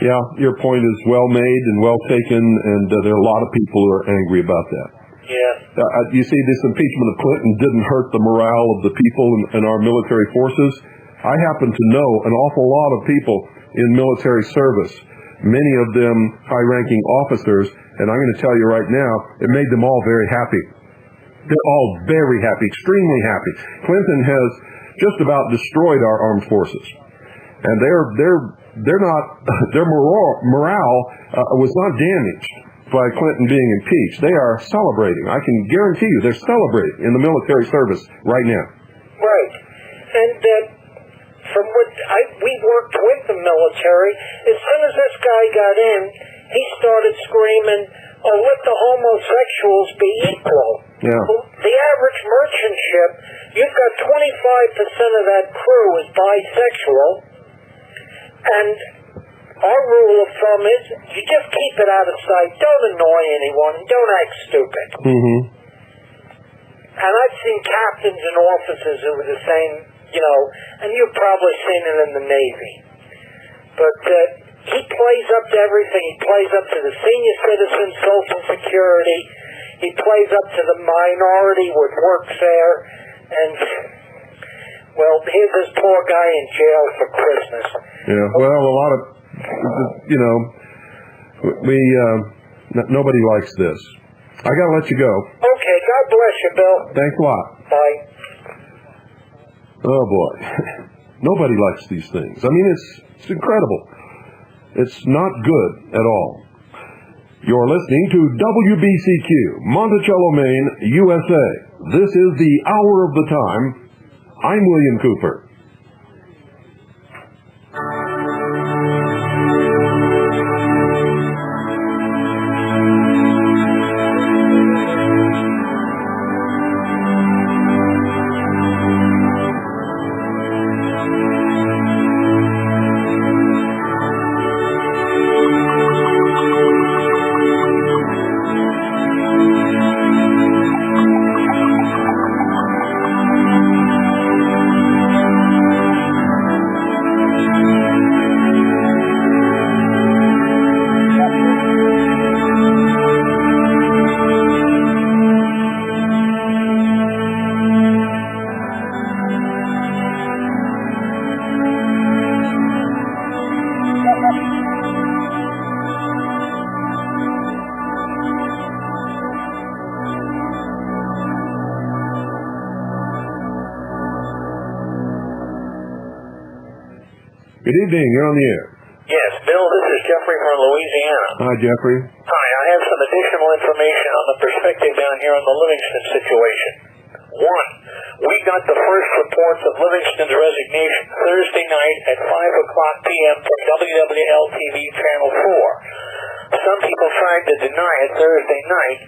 Yeah, your point is well made and well taken, and there are a lot of people who are angry about that. Yeah. You see, this impeachment of Clinton didn't hurt the morale of the people in our military forces. I happen to know an awful lot of people in military service, many of them high-ranking officers, and I'm going to tell you right now, it made them all very happy. They're all very happy, extremely happy. Clinton has just about destroyed our armed forces, and they're not, their morale was not damaged by Clinton being impeached. They are celebrating. I can guarantee you they're celebrating in the military service right now. Right. And from what we worked with the military, as soon as this guy got in, he started screaming, "Oh, let the homosexuals be equal." Yeah. The average merchant ship, you've got 25% of that crew is bisexual, and our rule of thumb is you just keep it out of sight. Don't annoy anyone. Don't act stupid. Mm-hmm. And I've seen captains and officers who were the same, you know, and you've probably seen it in the Navy. But he plays up to everything. He plays up to the senior citizen, Social Security. He plays up to the minority what works there. And, well, here's this poor guy in jail for Christmas. Yeah, well, a lot of, you know, nobody likes this. I got to let you go. Okay, God bless you, Bill. Thanks a lot. Bye. Oh, boy. Nobody likes these things. I mean, it's incredible. It's not good at all. You're listening to WBCQ, Monticello, Maine, USA. This is the Hour of the Time. I'm William Cooper. Good evening. You're on the air. Yes, Bill, this is Jeffrey from Louisiana. Hi, Jeffrey. Hi, I have some additional information on the perspective down here on the Livingston situation. One, we got the first reports of Livingston's resignation Thursday night at 5 o'clock p.m. from WWL-TV Channel 4. some people tried to deny it Thursday night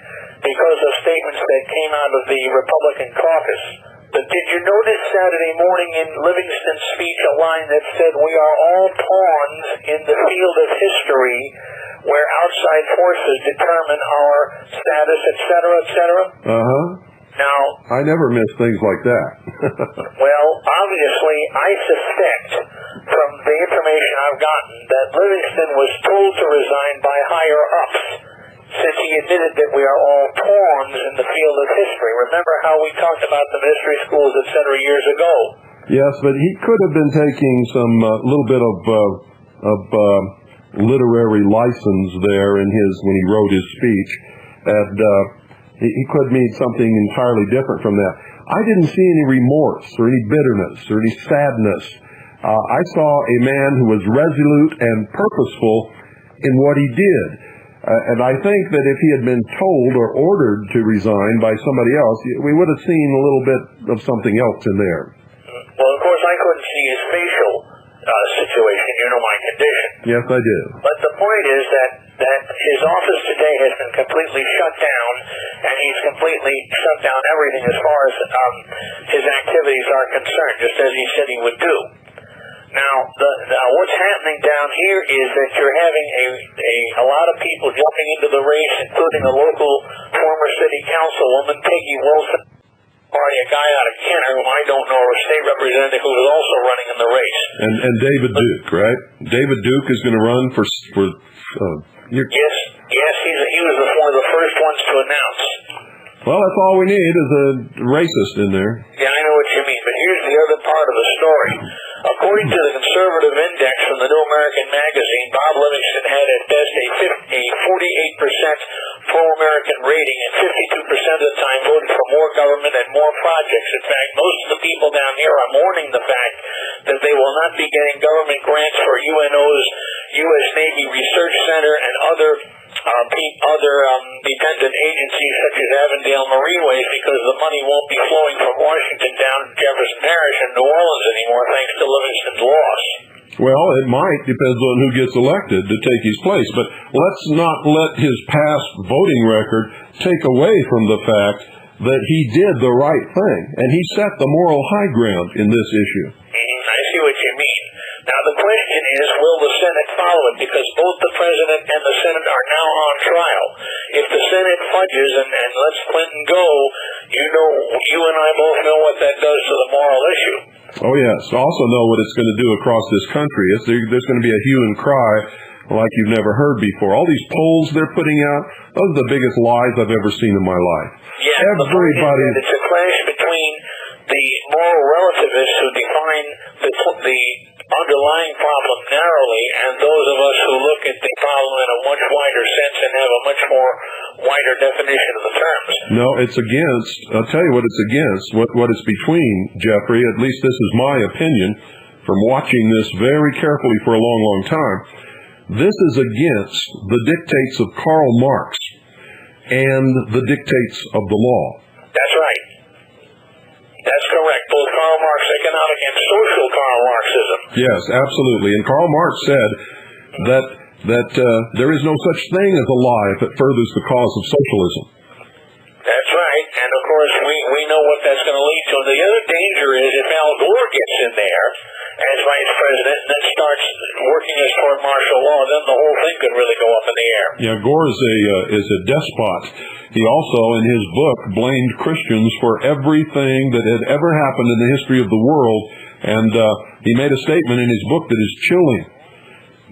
because of statements that came out of the Republican caucus. But did you notice Saturday morning in Livingston's speech a line that said, "We are all pawns in the field of history where outside forces determine our status, etc., etc.? Uh-huh. Now, I never miss things like that. well, obviously, I suspect from the information I've gotten that Livingston was told to resign by higher-ups since he admitted that we are all pawns in the field of history. Remember how we talked about the mystery schools, etc. years ago? Yes, but he could have been taking some little bit of literary license there in when he wrote his speech, and he could mean something entirely different from that. I didn't see any remorse or any bitterness or any sadness. I saw a man who was resolute and purposeful in what he did. And I think that if he had been told or ordered to resign by somebody else, we would have seen a little bit of something else in there. Well, of course, I couldn't see his facial situation. You know my condition. Yes, I do. But the point is that his office today has been completely shut down, and he's completely shut down everything as far as his activities are concerned, just as he said he would do. Now, what's happening down here is that you're having a lot of people jumping into the race, including a local former city councilwoman, Peggy Wilson, or a guy out of Kenner, whom I don't know, or a state representative who is also running in the race. And David Duke, right? David Duke is going to run for Yes, he was one of the first ones to announce. Well, that's all we need is a racist in there. Yeah, I know what you mean, but here's the other part of the story. According to the conservative index from the New American Magazine, Bob Livingston had at best a 48% pro-American rating, and 52% of the time voted for more government and more projects. In fact, most of the people down here are mourning the fact that they will not be getting government grants for UNO's U.S. Navy Research Center and other dependent agencies such as Avondale Marineways, because the money won't be flowing from Washington down to Jefferson Parish and New Orleans anymore, thanks to Livingston's loss. Well, it might, depends on who gets elected to take his place, but let's not let his past voting record take away from the fact that he did the right thing, and he set the moral high ground in this issue. I see what you mean. Now, the question is, will the Senate follow it? Because both the President and the Senate are now on trial. If the Senate fudges and lets Clinton go, you and I both know what that does to the moral issue. Oh, yes. Also know what it's going to do across this country. There's going to be a hue and cry like you've never heard before. All these polls they're putting out, those are the biggest lies I've ever seen in my life. Yeah, everybody. It's a clash between the moral relativists who define the underlying problem narrowly, and those of us who look at the problem in a much wider sense and have a much more wider definition of the terms. No, it's against. I'll tell you what it's against, what it's between, Jeffrey. At least this is my opinion from watching this very carefully for a long, long time. This is against the dictates of Karl Marx and the dictates of the law. That's right. That's correct. Both Karl Marx economic and social Karl Marxism. Yes, absolutely. And Karl Marx said that there is no such thing as a lie if it furthers the cause of socialism. That's right. And of course, we know what that's going to lead to. The other danger is if Al Gore gets in there as vice president and then starts working us toward martial law, then the whole thing could really go up in the air. Yeah, Gore is a despot. He also, in his book, blamed Christians for everything that had ever happened in the history of the world, and he made a statement in his book that is chilling,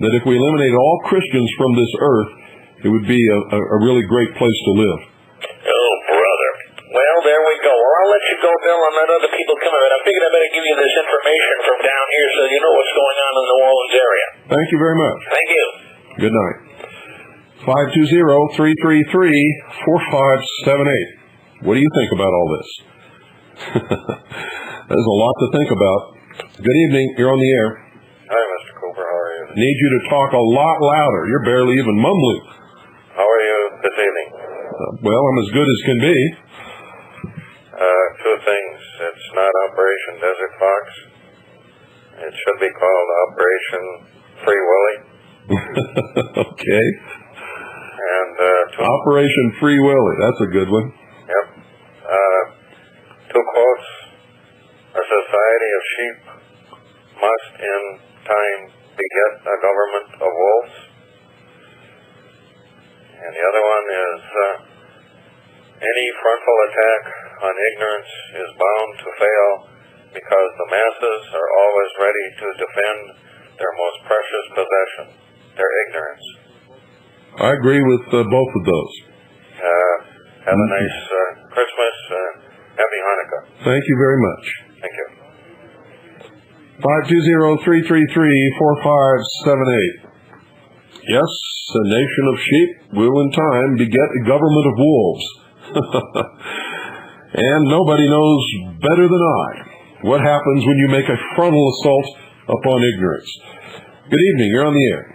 that if we eliminate all Christians from this earth, it would be a really great place to live. Oh, brother. Well, there we go. Well, I'll let you go, Bill, and let other people come in. I figured I better give you this information from down here so you know what's going on in the New Orleans area. Thank you very much. Thank you. Good night. 520-333-4578. What do you think about all this? There's a lot to think about. Good evening. You're on the air. Hi, Mr. Cooper. How are you? Need you to talk a lot louder. You're barely even mumbling. How are you this evening? Well, I'm as good as can be. Two things. It's not Operation Desert Fox. It should be called Operation Free Willy. Okay. Operation Free Willy. That's a good one. Yep. Two quotes. A society of sheep must in time beget a government of wolves. And the other one is, any frontal attack on ignorance is bound to fail because the masses are always ready to defend their most precious possession, their ignorance. I agree with both of those. Have a nice Christmas. Happy Hanukkah. Thank you very much. Thank you. 520-333-4578. Yes, a nation of sheep will in time beget a government of wolves. And nobody knows better than I what happens when you make a frontal assault upon ignorance. Good evening, you're on the air.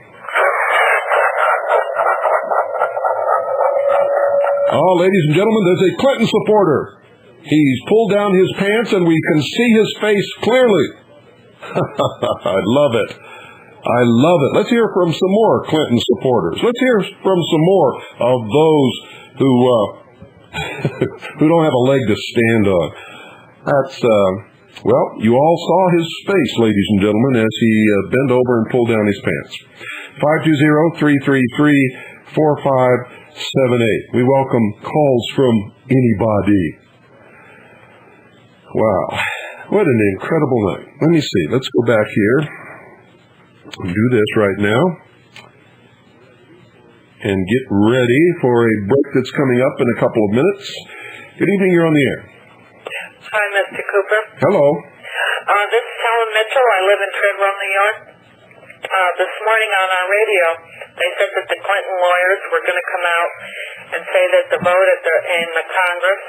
Oh, ladies and gentlemen, there's a Clinton supporter. He's pulled down his pants and we can see his face clearly. I love it. I love it. Let's hear from some more Clinton supporters. Let's hear from some more of those who don't have a leg to stand on. That's, well, you all saw his face, ladies and gentlemen, as he bent over and pulled down his pants. 520-333-4578. We welcome calls from anybody. Wow. What an incredible night. Let me see. Let's go back here and do this right now and get ready for a break that's coming up in a couple of minutes. Good evening. You're on the air. Hi, Mr. Cooper. Hello. This is Helen Mitchell. I live in Treadwell, New York. This morning on our radio, they said that the Clinton lawyers were going to come out and say that the vote in the Congress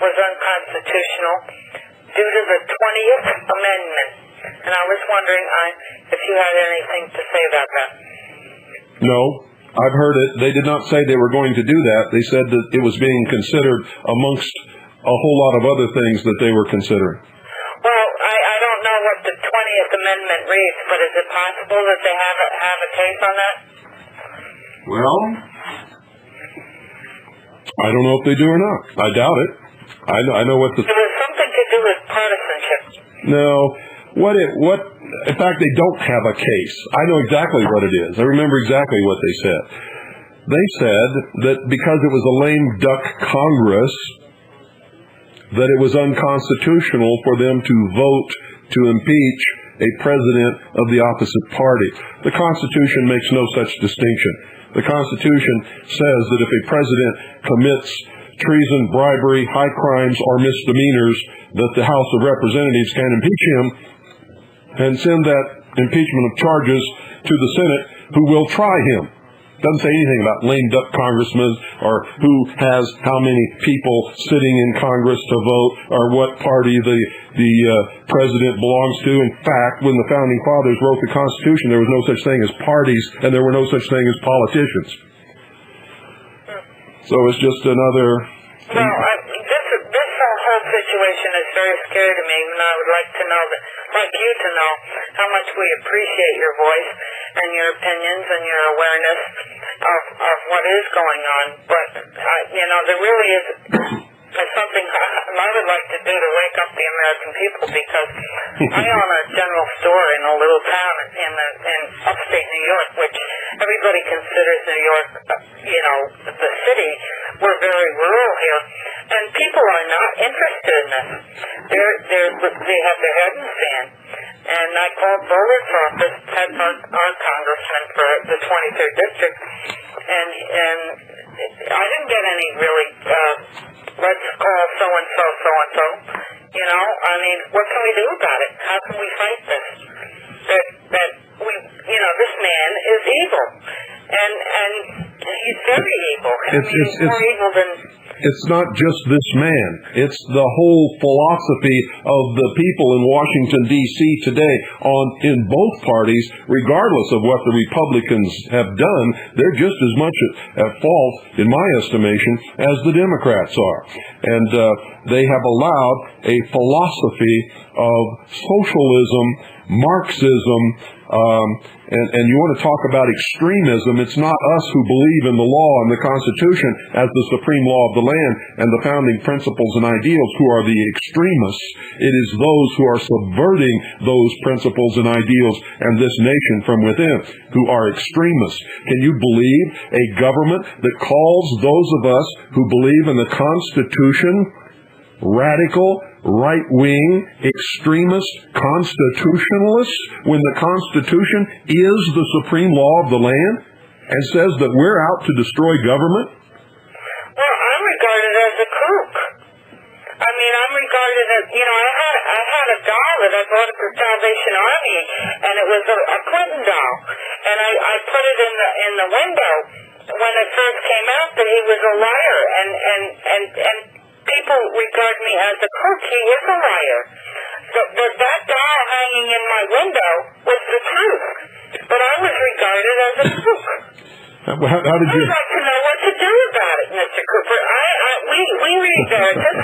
was unconstitutional due to the 20th Amendment. And I was wondering if you had anything to say about that. No, I've heard it. They did not say they were going to do that. They said that it was being considered amongst a whole lot of other things that they were considering. Well, I don't know what the 20th Amendment reads, but is it possible that they have a case on that? Well, I don't know if they do or not. I doubt it. I know what the... It was something to do with partisanship. No, in fact, they don't have a case. I know exactly what it is. I remember exactly what they said. They said that because it was a lame duck Congress, that it was unconstitutional for them to vote to impeach a president of the opposite party. The Constitution makes no such distinction. The Constitution says that if a president commits treason, bribery, high crimes, or misdemeanors, that the House of Representatives can impeach him and send that impeachment of charges to the Senate, who will try him. Doesn't say anything about lame duck congressmen or who has how many people sitting in Congress to vote or what party the president belongs to. In fact, when the Founding Fathers wrote the Constitution, there was no such thing as parties and there were no such thing as politicians. So it's just another... Well, this whole situation is very scary to me, and I would like to know, like you to know, how much we appreciate your voice and your opinions and your awareness of what is going on. But, there really is something I would like to do to wake up the American people, because I own a general store in a little town in upstate New York, which everybody considers New York, the city. We're very rural here, and people are not interested in this. They have their head in the sand. And I called Bowler's office, that's our congressman for the 23rd district, and I didn't get any really, let's call so-and-so, so-and-so. What can we do about it? How can we fight this? That this man is evil. And he's very evil. He's more evil than... It's not just this man. It's the whole philosophy of the people in Washington, D.C. today in both parties, regardless of what the Republicans have done. They're just as much at fault, in my estimation, as the Democrats are. And they have allowed a philosophy of socialism Marxism, and you want to talk about extremism, it's not us who believe in the law and the Constitution as the supreme law of the land and the founding principles and ideals who are the extremists. It is those who are subverting those principles and ideals and this nation from within who are extremists. Can you believe a government that calls those of us who believe in the Constitution radical, right-wing, extremist constitutionalists when the Constitution is the supreme law of the land and says that we're out to destroy government? Well, I'm regarded as a kook. I mean, I'm regarded as, I had a doll that I bought at the Salvation Army, and it was a Clinton doll, and I put it in the window when it first came out that he was a liar, and people regard me as a kook. He is a liar. That doll hanging in my window was the truth, but I was regarded as a kook. How did you... I'd like to know what to do about it, Mr. Cooper. We read Veritas.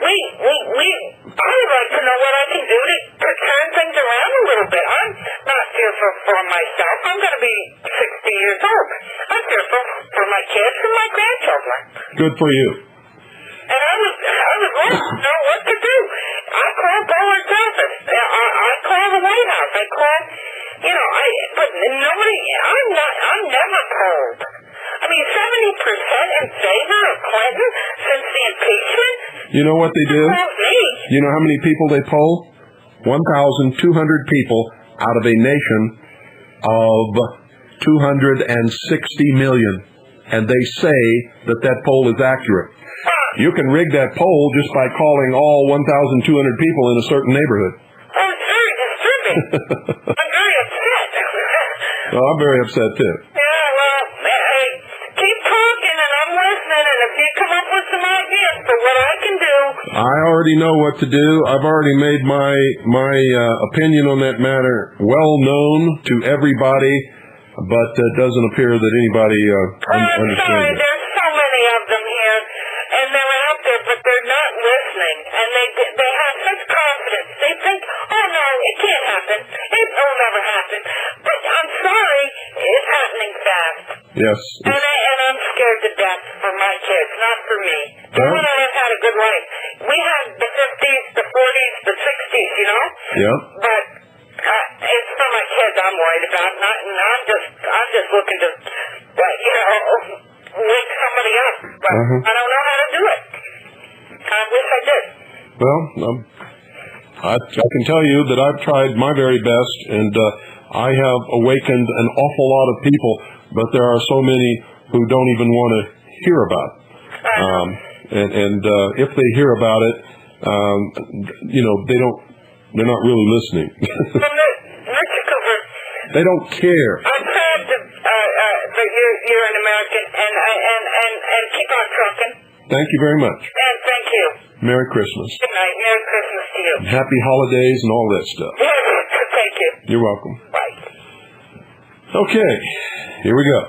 I would like to know what I can do to turn things around a little bit. I'm not fearful for myself. I'm going to be 60 years old. I'm fearful for my kids and my grandchildren. Good for you. And I was wanting to know what to do. I called Bullard's office. I called the White House. I called, but nobody, I'm never polled. I mean, 70% in favor of Clinton since the impeachment? You know what they do? You know how many people they poll? 1,200 people out of a nation of 260 million. And they say that poll is accurate. You can rig that poll just by calling all 1,200 people in a certain neighborhood. Oh, it's very disturbing. I'm very upset. Well, I'm very upset, too. Yeah, well, hey, keep talking, and I'm listening, and if you come up with some ideas for what I can do... I already know what to do. I've already made my opinion on that matter well known to everybody, but it doesn't appear that anybody understands sorry, it. There's so many of them here, and they're out there, but they're not listening, and they have such confidence. They think, oh no, it can't happen. It will never happen. But I'm sorry, it's happening fast. Yes. And I'm scared to death for my kids, not for me. John and I have had a good life. We had the 50s, the 40s, the 60s, Yeah. But it's for my kids I'm worried about, and I'm just looking to, wake somebody up. But I don't know how to do it. I wish I did. Well, I can tell you that I've tried my very best, and I have awakened an awful lot of people, but there are so many who don't even want to hear about it. And if they hear about it, they're not really listening. Mr. Cooper, they don't care. I'm proud that you're an American, and keep on trucking. Thank you very much. And thank you. Merry Christmas. Good night. Merry Christmas to you. Happy holidays and all that stuff. Thank you. You're welcome. Bye. Okay, here we go.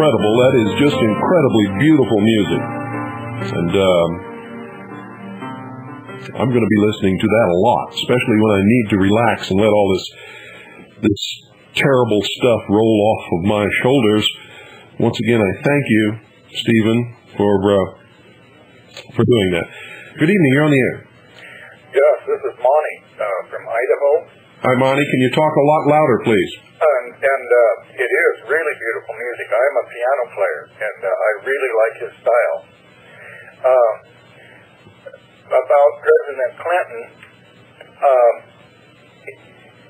incredible. That is just incredibly beautiful music. And I'm going to be listening to that a lot, especially when I need to relax and let all this terrible stuff roll off of my shoulders. Once again, I thank you, Stephen, for doing that. Good evening. You're on the air. Yes, this is Monty from Idaho. Hi, Monty. Can you talk a lot louder, please? And it is really beautiful music. I am a piano player, and I really like his style. About President Clinton,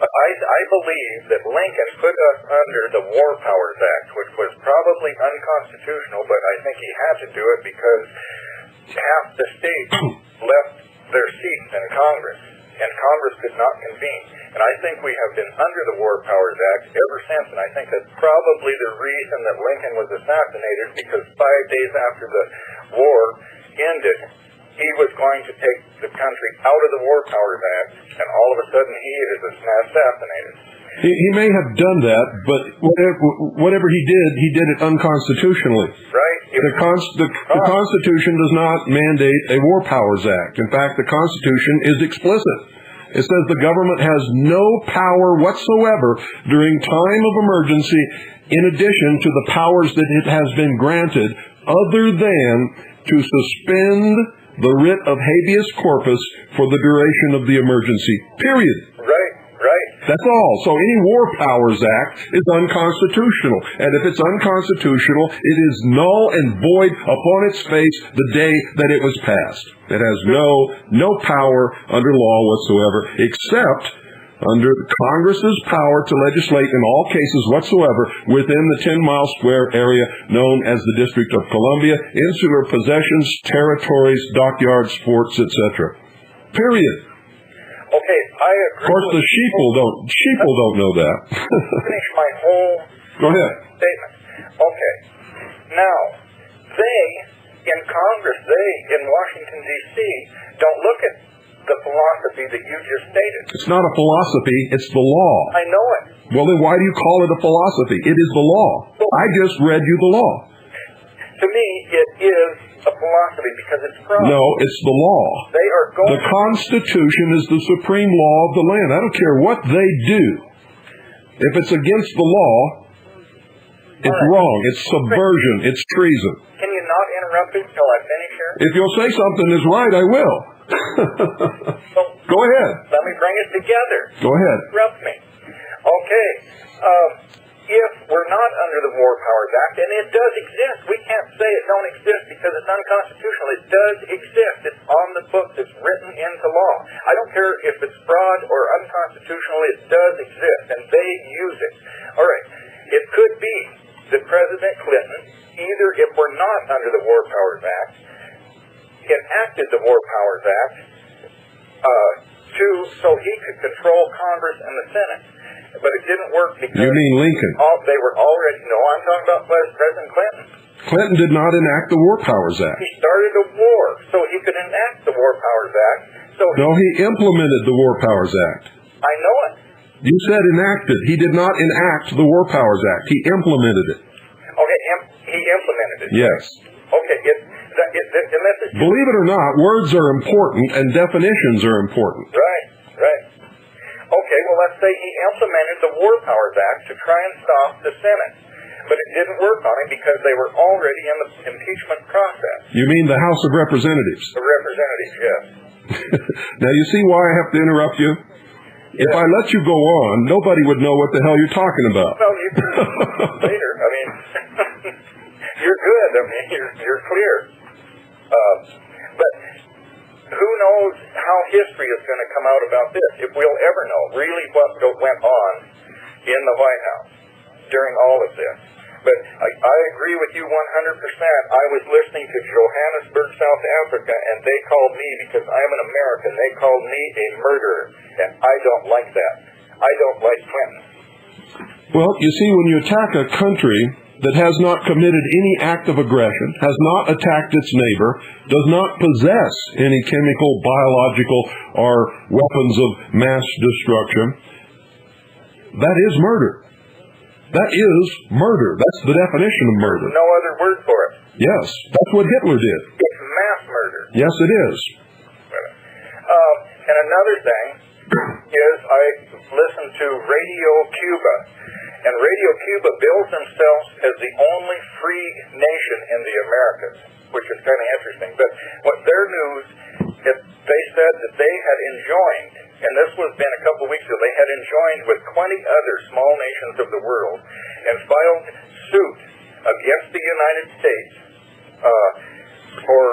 I believe that Lincoln put us under the War Powers Act, which was probably unconstitutional, but I think he had to do it because half the states left their seats in Congress, and Congress could not convene. And I think we have been under the War Powers Act ever since, and I think that's probably the reason that Lincoln was assassinated, because 5 days after the war ended, he was going to take the country out of the War Powers Act, and all of a sudden he is assassinated. He may have done that, but whatever he did it unconstitutionally. Right? The Constitution does not mandate a War Powers Act. In fact, the Constitution is explicit. It says the government has no power whatsoever during time of emergency, in addition to the powers that it has been granted, other than to suspend the writ of habeas corpus for the duration of the emergency. Period. Right. That's all. So any War Powers Act is unconstitutional. And if it's unconstitutional, it is null and void upon its face the day that it was passed. It has no power under law whatsoever, except under Congress's power to legislate in all cases whatsoever within the 10-mile square area known as the District of Columbia, insular possessions, territories, dockyards, forts, etc. Period. Okay, I agree. Of course, the sheeple don't know that. Finish my whole Go ahead. statement. Okay. Now, they in Congress, in Washington, D.C., don't look at the philosophy that you just stated. It's not a philosophy, it's the law. I know it. Well, then why do you call it a philosophy? It is the law. I just read you the law. To me, it is a philosophy because it's from. No, it's the law. They are going. The Constitution is the supreme law of the land. I don't care what they do. If it's against the law, it's wrong. It's subversion. It's treason. Can you not interrupt me until I finish here? If you'll say something is right, I will. Go ahead. Let me bring it together. Go ahead. Interrupt me. Okay. If we're not under the War Powers Act, and it does exist, we can't say it don't exist because it's unconstitutional. It does exist. It's on the books. It's written into law. I don't care if it's fraud or unconstitutional. It does exist, and they use it. All right. It could be that President Clinton, either if we're not under the War Powers Act, enacted the War Powers Act so he could control Congress and the Senate. But it didn't work because... You mean Lincoln? They were already... No, I'm talking about President Clinton. Clinton did not enact the War Powers Act. He started a war so he could enact the War Powers Act. No, he implemented the War Powers Act. I know it. You said enacted. He did not enact the War Powers Act. He implemented it. Okay, he implemented it. Yes. Okay, and this is... Believe it or not, words are important and definitions are important. Right. Okay, well, let's say he implemented the War Powers Act to try and stop the Senate. But it didn't work on him because they were already in the impeachment process. You mean the House of Representatives? The representatives, yes. Now, you see why I have to interrupt you? Yes. If I let you go on, nobody would know what the hell you're talking about. Well, you can later. I mean, you're good. I mean, you're clear. But who knows how history is going to come out about this, if we'll ever know really what went on in the White House during all of this. But I agree with you 100%. I was listening to Johannesburg, South Africa, and they called me, because I'm an American, they called me a murderer, and I don't like that. I don't like Clinton. Well, you see, when you attack a country that has not committed any act of aggression, has not attacked its neighbor, does not possess any chemical, biological, or weapons of mass destruction, that is murder. That is murder. That's the definition of murder. No other word for it. Yes, that's what Hitler did. It's mass murder. Yes, it is. And another thing is I listen to Radio Cuba, and Radio Cuba bills themselves as the only free nation in the Americas, which is kind of interesting. But what their news, they said that they had enjoined, and this was been a couple of weeks ago, they had enjoined with 20 other small nations of the world and filed suit against the United States for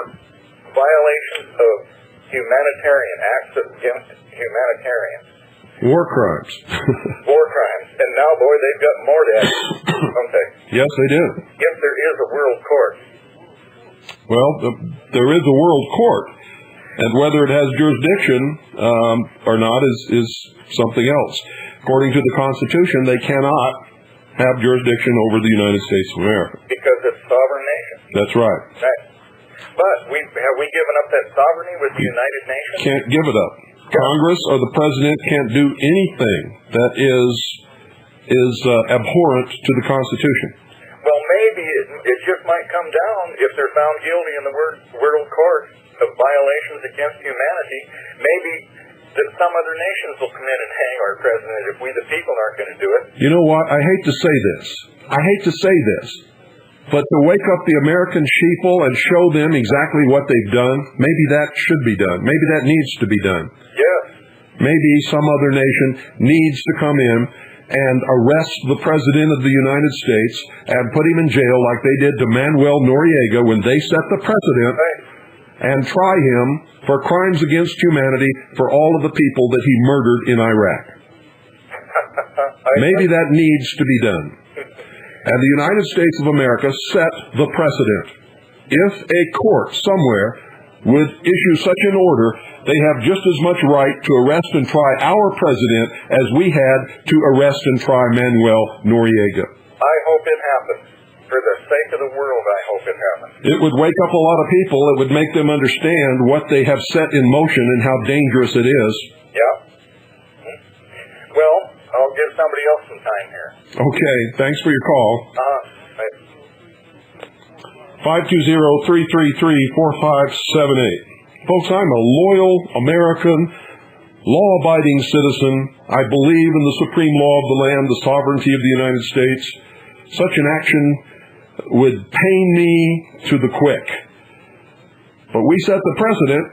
violations of humanitarian acts against humanitarians. War crimes. War crimes. And now, boy, they've got more to add, don't they? Yes, they do. Yes, there is a world court. Well, there is a world court, and whether it has jurisdiction or not is something else. According to the Constitution, they cannot have jurisdiction over the United States of America. Because it's sovereign nation. That's right. Right. But have we given up that sovereignty with the United Nations? Can't give it up. Congress or the president can't do anything that is abhorrent to the Constitution. Well, maybe it just might come down, if they're found guilty in the world court of violations against humanity, maybe that some other nations will come in and hang our president if we the people aren't going to do it. You know what? I hate to say this. But to wake up the American sheeple and show them exactly what they've done, maybe that should be done. Maybe that needs to be done. Yes. Maybe some other nation needs to come in and arrest the President of the United States and put him in jail like they did to Manuel Noriega when they set the precedent, Right. and try him for crimes against humanity for all of the people that he murdered in Iraq. Maybe that needs to be done. And the United States of America set the precedent. If a court somewhere would issue such an order, they have just as much right to arrest and try our president as we had to arrest and try Manuel Noriega. I hope it happens. For the sake of the world, I hope it happens. It would wake up a lot of people. It would make them understand what they have set in motion and how dangerous it is. Yeah. Well, I'll give somebody else some time here. Okay, thanks for your call. 520-333-4578. Folks, I'm a loyal American, law-abiding citizen. I believe in the supreme law of the land, the sovereignty of the United States. Such an action would pain me to the quick. But we set the precedent,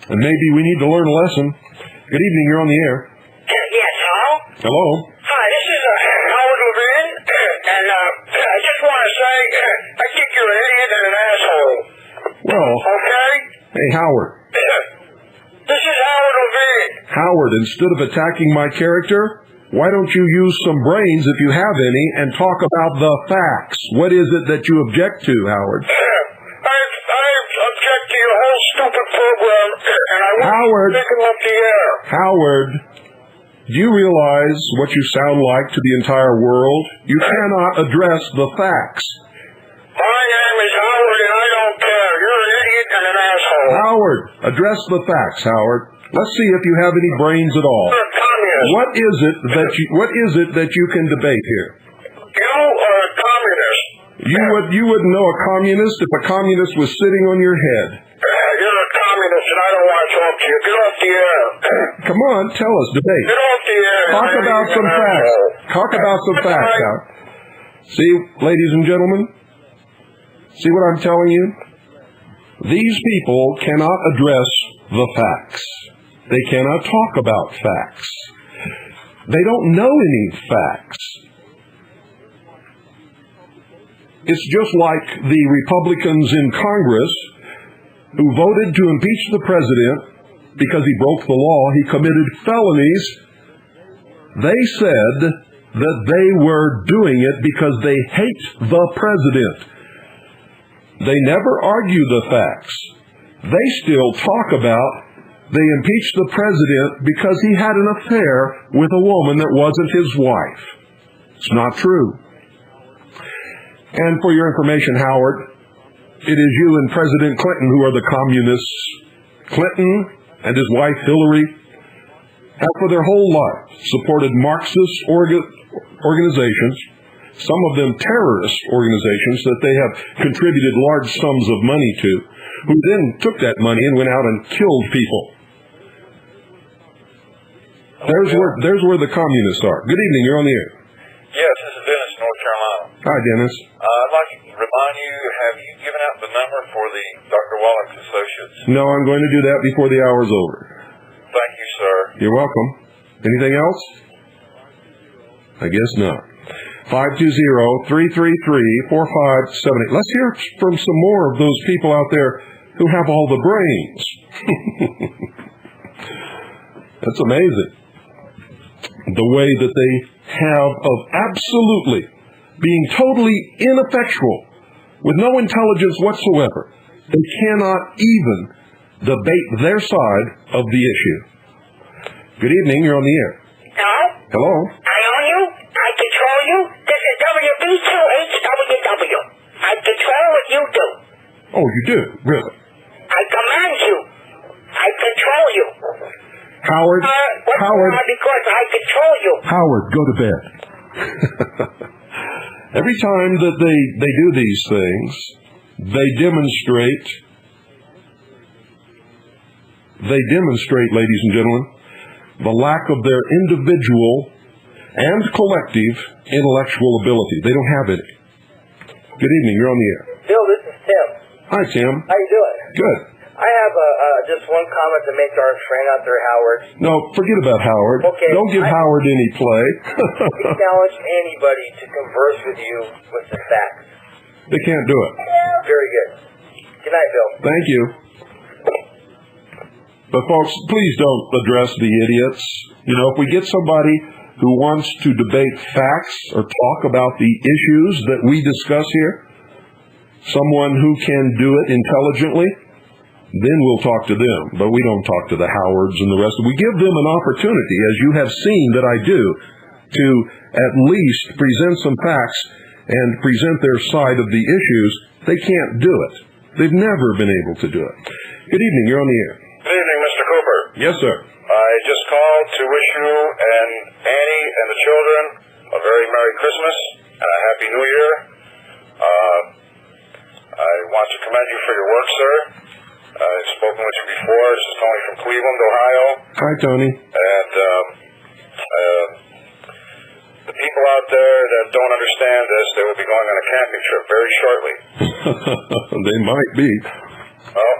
and maybe we need to learn a lesson. Good evening, you're on the air. Yes, hello? Hello. Hi, this is Howard Levine, and I just want to say, I think you're an idiot and an asshole. Well, Okay? hey, Howard. This is Howard Levine. Howard, instead of attacking my character, why don't you use some brains, if you have any, and talk about the facts? What is it that you object to, Howard? I object to your whole stupid program, and I want to take it off the air. Howard, do you realize what you sound like to the entire world? You cannot address the facts. My name is Howard, and I don't care. You're an idiot and an asshole. Howard, address the facts, Howard. Let's see if you have any brains at all. You're a communist. What is it that you can debate here? You are a communist. You wouldn't know a communist if a communist was sitting on your head. You're a communist, and I don't want to talk to you. Get off the air. Come on, tell us, debate. Get off the air. Talk about some facts. Talk about some facts, Howard. See, ladies and gentlemen, see what I'm telling you? These people cannot address the facts. They cannot talk about facts. They don't know any facts. It's just like the Republicans in Congress who voted to impeach the president because he broke the law, he committed felonies. They said that they were doing it because they hate the president. They never argue the facts. They still talk about they impeached the president because he had an affair with a woman that wasn't his wife. It's not true. And for your information, Howard, it is you and President Clinton who are the communists. Clinton and his wife Hillary have for their whole life supported Marxist organizations, some of them terrorist organizations that they have contributed large sums of money to, who then took that money and went out and killed people. There's where the communists are. Good evening, you're on the air. Yes, this is Dennis, North Carolina. Hi, Dennis. I'd like to remind you, have you given out the number for the Dr. Wallach Associates? No, I'm going to do that before the hour's over. Thank you, sir. You're welcome. Anything else? I guess not. 520-333-4578. Let's hear from some more of those people out there who have all the brains. That's amazing. The way that they have of absolutely being totally ineffectual with no intelligence whatsoever. They cannot even debate their side of the issue. Good evening, you're on the air. Hello? Hello? I own you. I control you. This is WB2HWW. I control what you do. Oh, you do? Really? I command you. I control you. Howard, Because I control you. Howard, go to bed. Every time that they do these things, they demonstrate, ladies and gentlemen, the lack of their individual and collective intellectual ability. They don't have any. Good evening, you're on the air. Bill, this is Tim. Hi, Tim. How you doing? Good. I have just one comment to make to our friend out there, Howard. No, forget about Howard. Okay, Don't give Howard any play. I challenge anybody to converse with you with the facts. They can't do it. Very good. Good night, Bill. Thank you. But folks, please don't address the idiots. You know, if we get somebody who wants to debate facts or talk about the issues that we discuss here, someone who can do it intelligently, then we'll talk to them. But we don't talk to the Howards and the rest. We give them an opportunity, as you have seen that I do, to at least present some facts and present their side of the issues. They can't do it. They've never been able to do it. Good evening, you're on the air. Good evening, Mr. Cooper. Yes, sir. I just called to wish you and Annie and the children a very Merry Christmas and a Happy New Year. I want to commend you for your work, sir. I've spoken with you before. This is Tony from Cleveland, Ohio. Hi, Tony. And the people out there that don't understand this, they will be going on a camping trip very shortly. They might be. Well,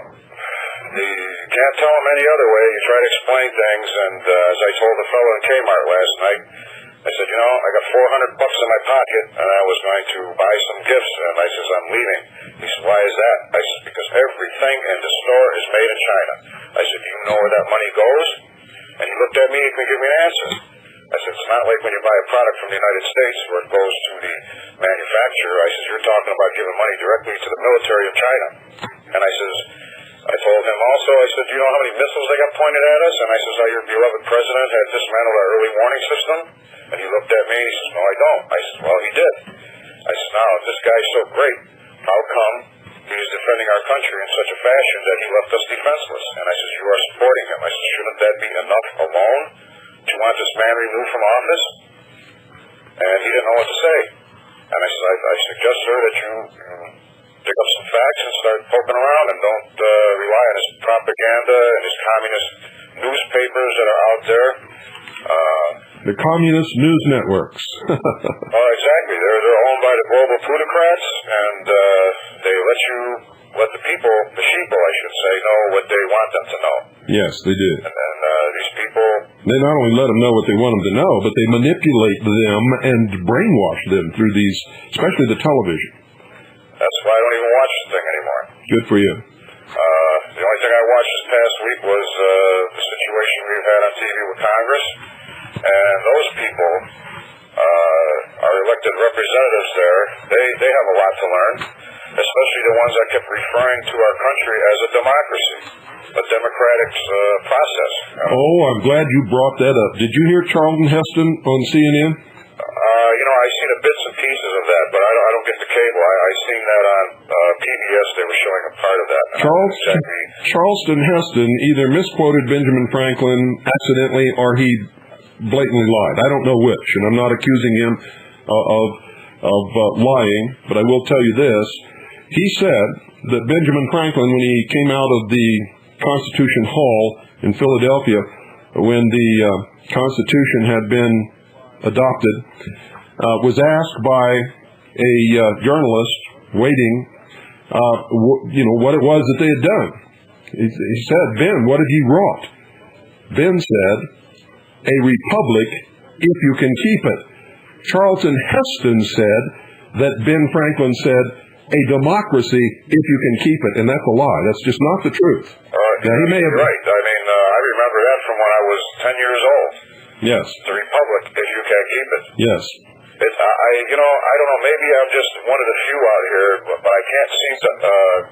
you can't tell them any other way. You try to explain things, and as I told the fellow in Kmart last night, I said, you know, I got $400 in my pocket, and I was going to buy some gifts, and I says, I'm leaving. He said, why is that? I said, because everything in the store is made in China. I said, do you know where that money goes? And he looked at me, he couldn't give me an answer. I said, it's not like when you buy a product from the United States where it goes to the manufacturer. I said, you're talking about giving money directly to the military of China. And I told him also, I said, do you know how many missiles they got pointed at us? And I says, your beloved president had dismantled our early warning system? And he looked at me, he says, no, I don't. I said, well, he did. I said, now, if this guy's so great, how come he's defending our country in such a fashion that he left us defenseless? And I says, you are supporting him. I said, shouldn't that be enough alone to want this man removed from office? And he didn't know what to say. And I said, I suggest, sir, that you pick up some facts and start poking around and don't rely on his propaganda and his communist newspapers that are out there. The communist news networks. Oh, exactly. They're owned by the global plutocrats, and they let the people, the sheeple, I should say, know what they want them to know. Yes, they do. And these people... They not only let them know what they want them to know, but they manipulate them and brainwash them through these, especially the television. That's why I don't even watch the thing anymore. Good for you. The only thing I watched this past week was the situation we've had on TV with Congress. And those people, our elected representatives there, they have a lot to learn, especially the ones that kept referring to our country as a democracy, a democratic process. Oh, I'm glad you brought that up. Did you hear Charlton Heston on CNN? I seen the bits and pieces of that, but I don't get the cable. I seen that on PBS. They were showing a part of that. Charlton Heston either misquoted Benjamin Franklin accidentally, or he blatantly lied. I don't know which, and I'm not accusing him of lying, but I will tell you this. He said that Benjamin Franklin, when he came out of the Constitution Hall in Philadelphia, when the Constitution had been adopted, was asked by a journalist waiting, what it was that they had done. He said, Ben, what have you wrought? Ben said, a republic if you can keep it. Charlton Heston said that Ben Franklin said, a democracy if you can keep it. And that's a lie. That's just not the truth. Now, he may have... Right. I mean, I remember that from when I was 10 years old. Yes. The republic if you can keep it. Yes. I don't know, maybe I'm just one of the few out here, but I can't seem to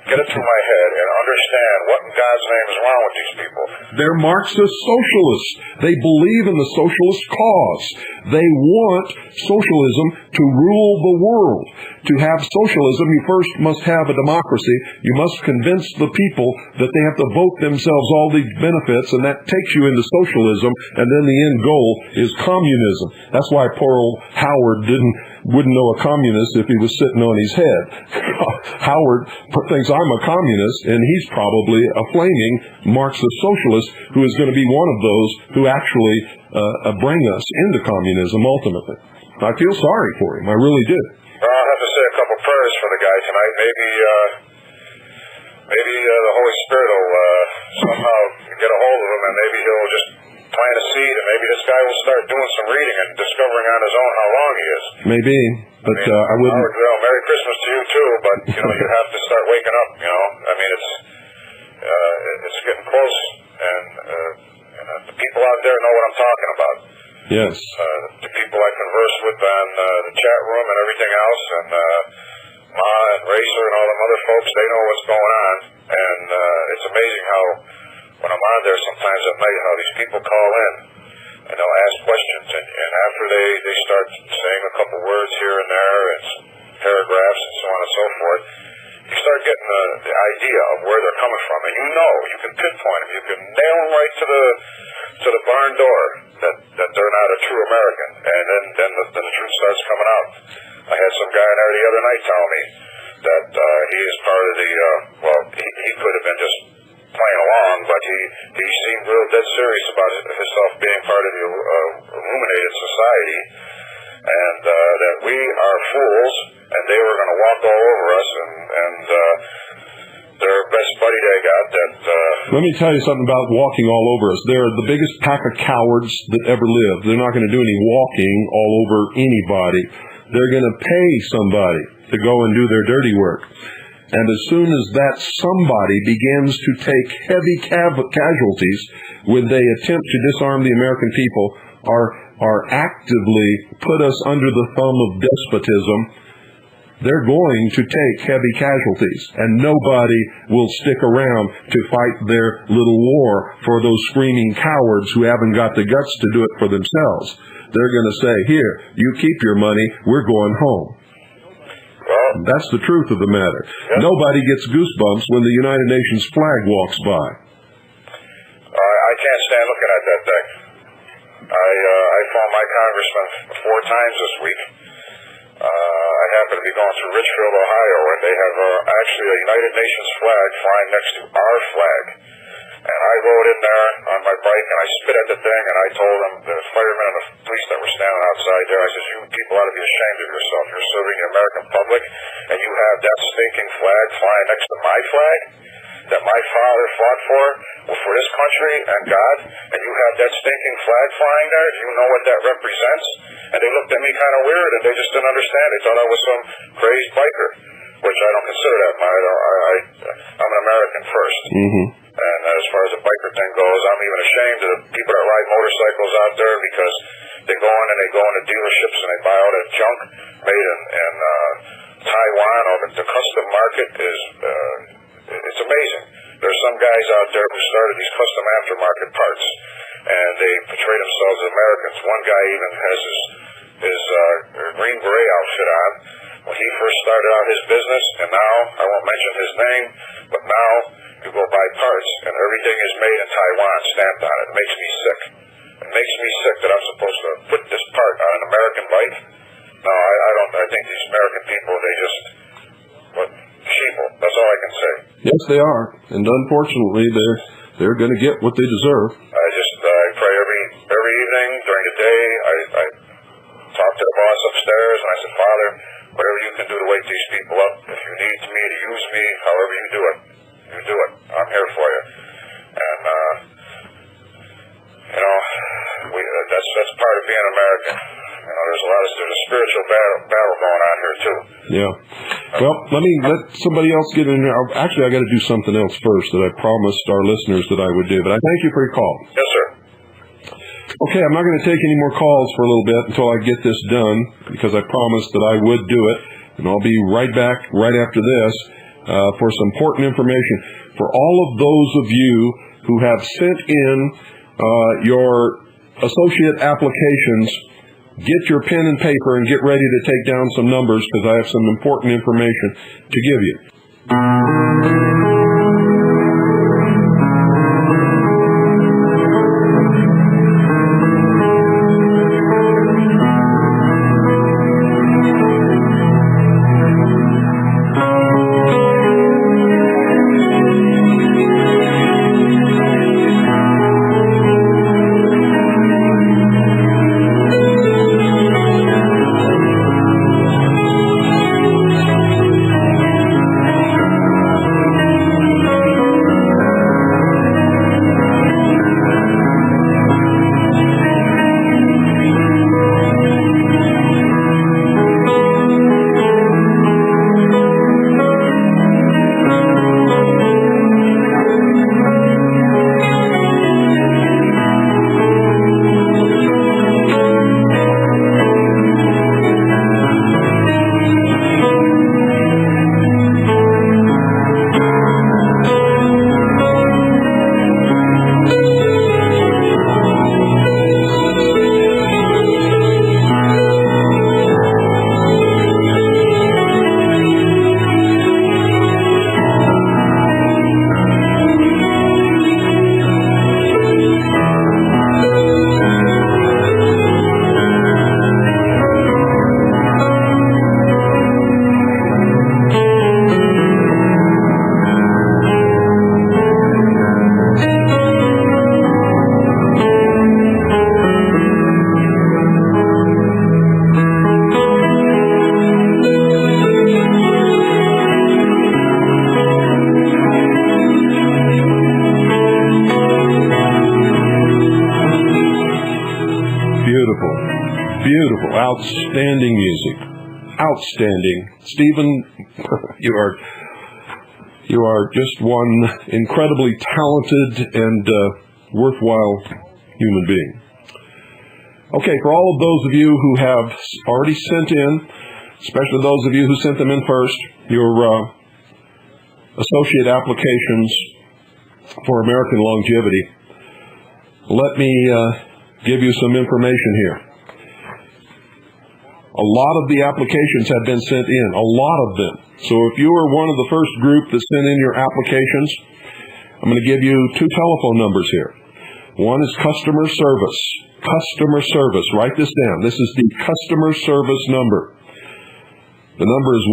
get it through my head and understand what in God's name is wrong with these people. They're Marxist socialists. They believe in the socialist cause. They want socialism to rule the world. To have socialism, you first must have a democracy. You must convince the people that they have to vote themselves all these benefits, and that takes you into socialism, and then the end goal is communism. That's why poor old Howard wouldn't know a communist if he was sitting on his head. Howard thinks I'm a communist, and he's probably a flaming Marxist socialist who is going to be one of those who actually bring us into communism ultimately. I feel sorry for him. I really do. Well, I'll have to say a couple prayers for the guy tonight. Maybe the Holy Spirit will somehow get a hold of him, and maybe he'll just plant a seed, and maybe this guy will start doing some reading and discovering on his own how long he is. Maybe, but I wouldn't... Howard, Merry Christmas to you too, but you have to start waking up. I mean, it's getting close, and the people out there know what I'm talking about. Yes. The people I converse with on the chat room and everything else, and Ma and Racer and all them other folks, they know what's going on, and it's amazing how, when I'm on there sometimes at night, how these people call in, and they'll ask questions, and after they start saying a couple words here and there, and some paragraphs and so on and so forth, you start getting the idea of where they're coming from, and you can pinpoint them, you can nail them right to the barn door that they're not a true American, and then the truth starts coming out. I had some guy in there the other night tell me that he is part of the, he could have been just playing along, but he seemed real dead serious about himself being part of the illuminated society, and that we are fools, and they were going to walk all over us, and their best buddy they got that... Let me tell you something about walking all over us. They're the biggest pack of cowards that ever lived. They're not going to do any walking all over anybody. They're going to pay somebody to go and do their dirty work. And as soon as that somebody begins to take heavy casualties when they attempt to disarm the American people, are actively put us under the thumb of despotism, they're going to take heavy casualties, and nobody will stick around to fight their little war for those screaming cowards who haven't got the guts to do it for themselves. They're going to say, here, you keep your money, we're going home. Well, that's the truth of the matter. Yep. Nobody gets goosebumps when the United Nations flag walks by. I can't stand looking at that thing. I phoned my congressman 4 times this week. I happen to be going through Richfield, Ohio, and they have actually a United Nations flag flying next to our flag. And I rode in there on my bike, and I spit at the thing, and I told them, the firemen and the police that were standing outside there, I said, you people ought to be ashamed of yourself. You're serving the American public, and you have that stinking flag flying next to my flag that my father fought for this country and God, and you have that stinking flag flying there. Do you know what that represents? And they looked at me kind of weird, and they just didn't understand. They thought I was some crazed biker, which I don't consider that. I'm an American first. Mm-hmm. And as far as the biker thing goes, I'm even ashamed of the people that ride motorcycles out there, because they go in and they go into dealerships and they buy all that junk made in Taiwan, or the custom market is... it's amazing. There's some guys out there who started these custom aftermarket parts, and they portray themselves as Americans. One guy even has his Green Beret outfit on when he first started out his business, and now, I won't mention his name, but now you go buy parts, and everything is made in Taiwan, stamped on it. It makes me sick. It makes me sick that I'm supposed to put this part on an American life. No, I don't. I think these American people, they just, sheeple. That's all I can say. Yes, they are, and unfortunately, they're going to get what they deserve. I pray every evening during the day. I talk to the boss upstairs, and I said, Father, whatever you can do to wake these people up, if you need me to use me, however you do it, you do it. I'm here for you. And that's part of being American. There's a spiritual battle going on here too. Yeah. Well, let somebody else get in there. Actually, I got to do something else first that I promised our listeners that I would do. But I thank you for your call. Yes, sir. Okay, I'm not going to take any more calls for a little bit until I get this done, because I promised that I would do it, and I'll be right back right after this for some important information. For all of those of you who have sent in your associate applications, get your pen and paper and get ready to take down some numbers, because I have some important information to give you. Beautiful, outstanding music. Outstanding. Stephen, you are just one incredibly talented and worthwhile human being. Okay, for all of those of you who have already sent in, especially those of you who sent them in first, your associate applications for American longevity, let me give you some information here. A lot of the applications have been sent in, a lot of them. So if you are one of the first group that sent in your applications, I'm going to give you two telephone numbers here. One is customer service. Customer service. Write this down. This is the customer service number. The number is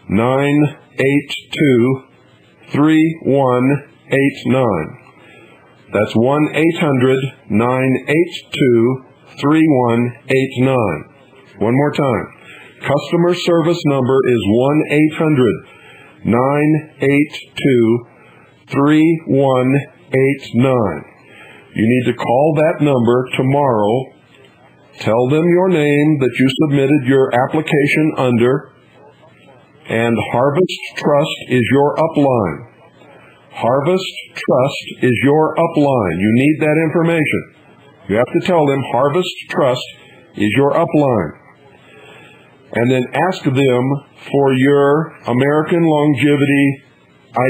1-800-982-3189. That's 1-800-982-3189. One more time. Customer service number is 1-800-982-3189. You need to call that number tomorrow. Tell them your name that you submitted your application under, and Harvest Trust is your upline. Harvest Trust is your upline. You need that information. You have to tell them Harvest Trust is your upline. And then ask them for your American Longevity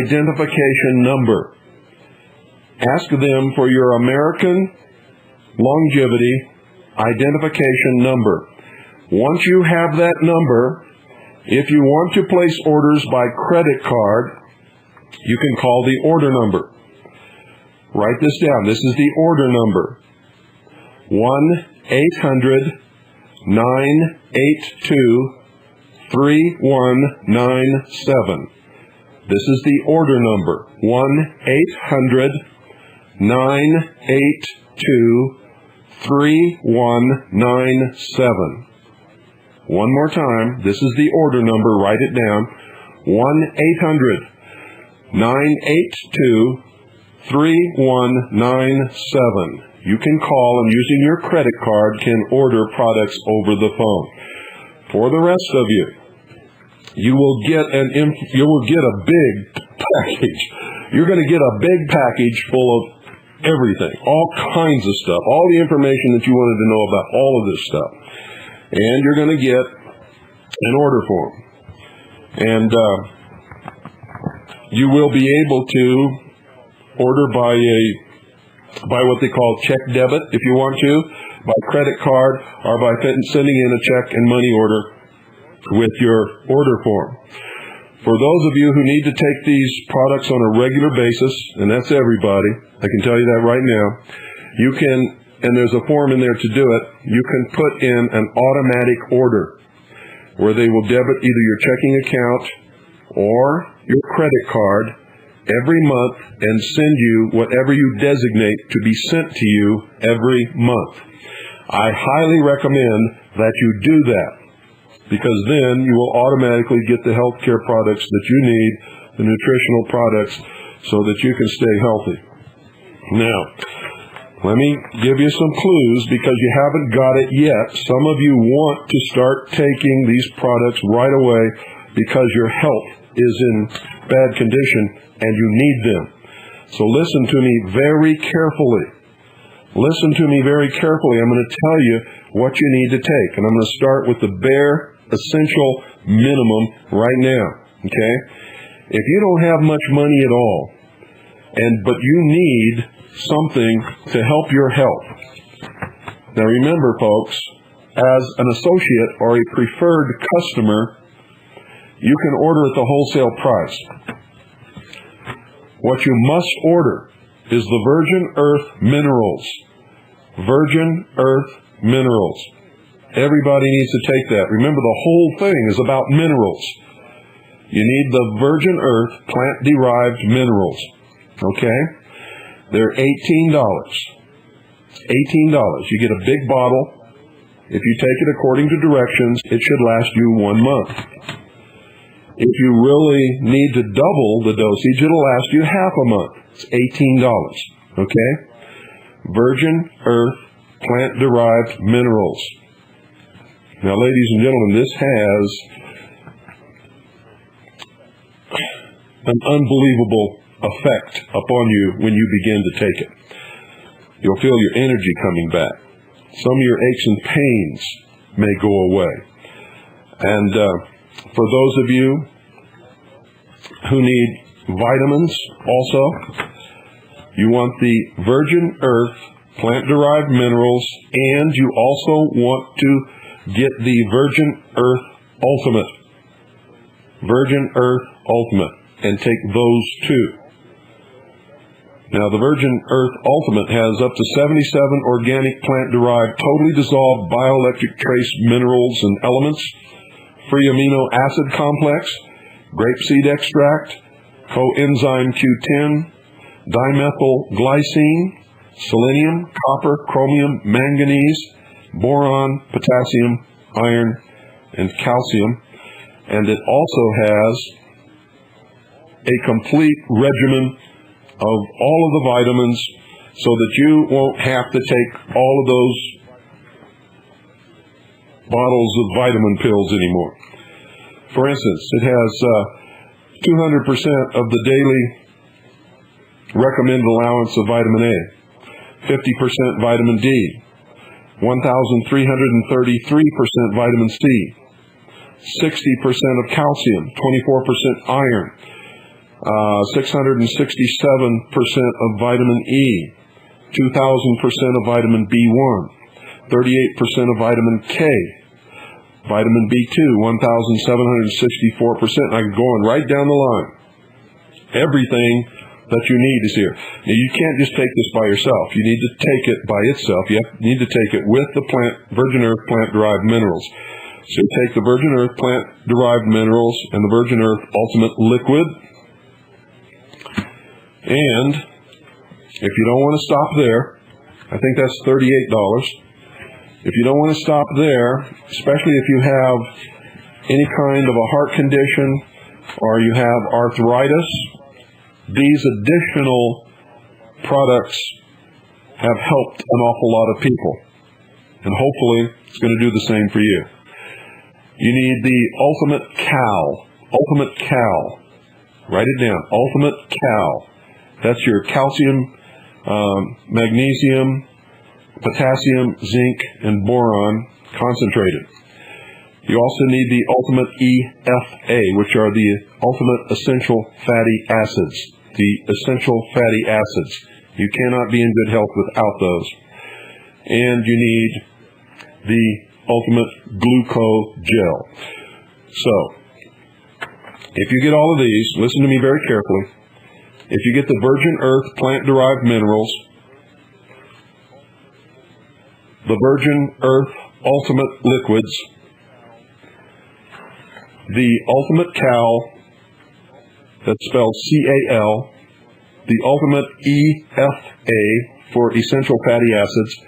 Identification Number. Ask them for your American Longevity Identification Number. Once you have that number, if you want to place orders by credit card, you can call the order number. Write this down. This is the order number. 1-800-982-3197. This is the order number. 1-800-982-3197. One more time. This is the order number. Write it down. 1-800-982-3197. You can call and using your credit card can order products over the phone. For the rest of you, you will get a big package. You're going to get a big package full of everything, all kinds of stuff, all the information that you wanted to know about all of this stuff. And you're going to get an order form. And you will be able to order by what they call check debit, if you want to, by credit card, or by sending in a check and money order with your order form. For those of you who need to take these products on a regular basis, and that's everybody, I can tell you that right now, you can, and there's a form in there to do it, you can put in an automatic order where they will debit either your checking account or your credit card every month and send you whatever you designate to be sent to you every month. I highly recommend that you do that, because then you will automatically get the health care products that you need, the nutritional products, so that you can stay healthy. Now, let me give you some clues, because you haven't got it yet. Some of you want to start taking these products right away because your health is in bad condition and you need them. So listen to me very carefully. Listen to me very carefully. I'm going to tell you what you need to take. And I'm going to start with the bare essential minimum right now. Okay? If you don't have much money at all, but you need something to help your health. Now remember, folks, as an associate or a preferred customer, you can order at the wholesale price. What you must order is the Virgin Earth Minerals. Virgin Earth Minerals. Everybody needs to take that. Remember, the whole thing is about minerals. You need the Virgin Earth plant-derived minerals. Okay? They're $18. $18. You get a big bottle. If you take it according to directions, it should last you 1 month. If you really need to double the dosage, it'll last you half a month. It's $18. Okay? Virgin Earth plant-derived minerals. Now, ladies and gentlemen, this has an unbelievable effect upon you when you begin to take it. You'll feel your energy coming back. Some of your aches and pains may go away. And for those of you who need vitamins also, you want the Virgin Earth plant-derived minerals, and you also want to get the Virgin Earth Ultimate. Virgin Earth Ultimate. And take those two. Now, the Virgin Earth Ultimate has up to 77 organic plant-derived, totally dissolved bioelectric trace minerals and elements, free amino acid complex, grapeseed extract, coenzyme Q10, dimethylglycine, selenium, copper, chromium, manganese, boron, potassium, iron, and calcium. And it also has a complete regimen of all of the vitamins so that you won't have to take all of those bottles of vitamin pills anymore. For instance, it has 200% of the daily recommended allowance of vitamin A, 50% vitamin D, 1,333% vitamin C, 60% of calcium, 24% iron, 667% of vitamin E, 2,000% of vitamin B1, 38% of vitamin K, vitamin B2, 1,764%. I can go on right down the line. Everything that you need is here. Now, you can't just take this by yourself. You need to take it by itself. You need to take it with the virgin earth plant-derived minerals. So you take the virgin earth plant-derived minerals and the virgin earth ultimate liquid. And if you don't want to stop there, I think that's $38. If you don't want to stop there, especially if you have any kind of a heart condition or you have arthritis, these additional products have helped an awful lot of people. And hopefully it's going to do the same for you. You need the Ultimate Cal. Ultimate Cal. Write it down. Ultimate Cal. That's your calcium, magnesium, potassium, zinc, and boron concentrated. You also need the Ultimate EFA, which are the ultimate essential fatty acids. The essential fatty acids. You cannot be in good health without those. And you need the ultimate glucogel. So, if you get all of these, listen to me very carefully. If you get the virgin earth plant-derived minerals, the virgin earth ultimate liquids, the ultimate cal, that's spelled C-A-L, the ultimate EFA for essential fatty acids,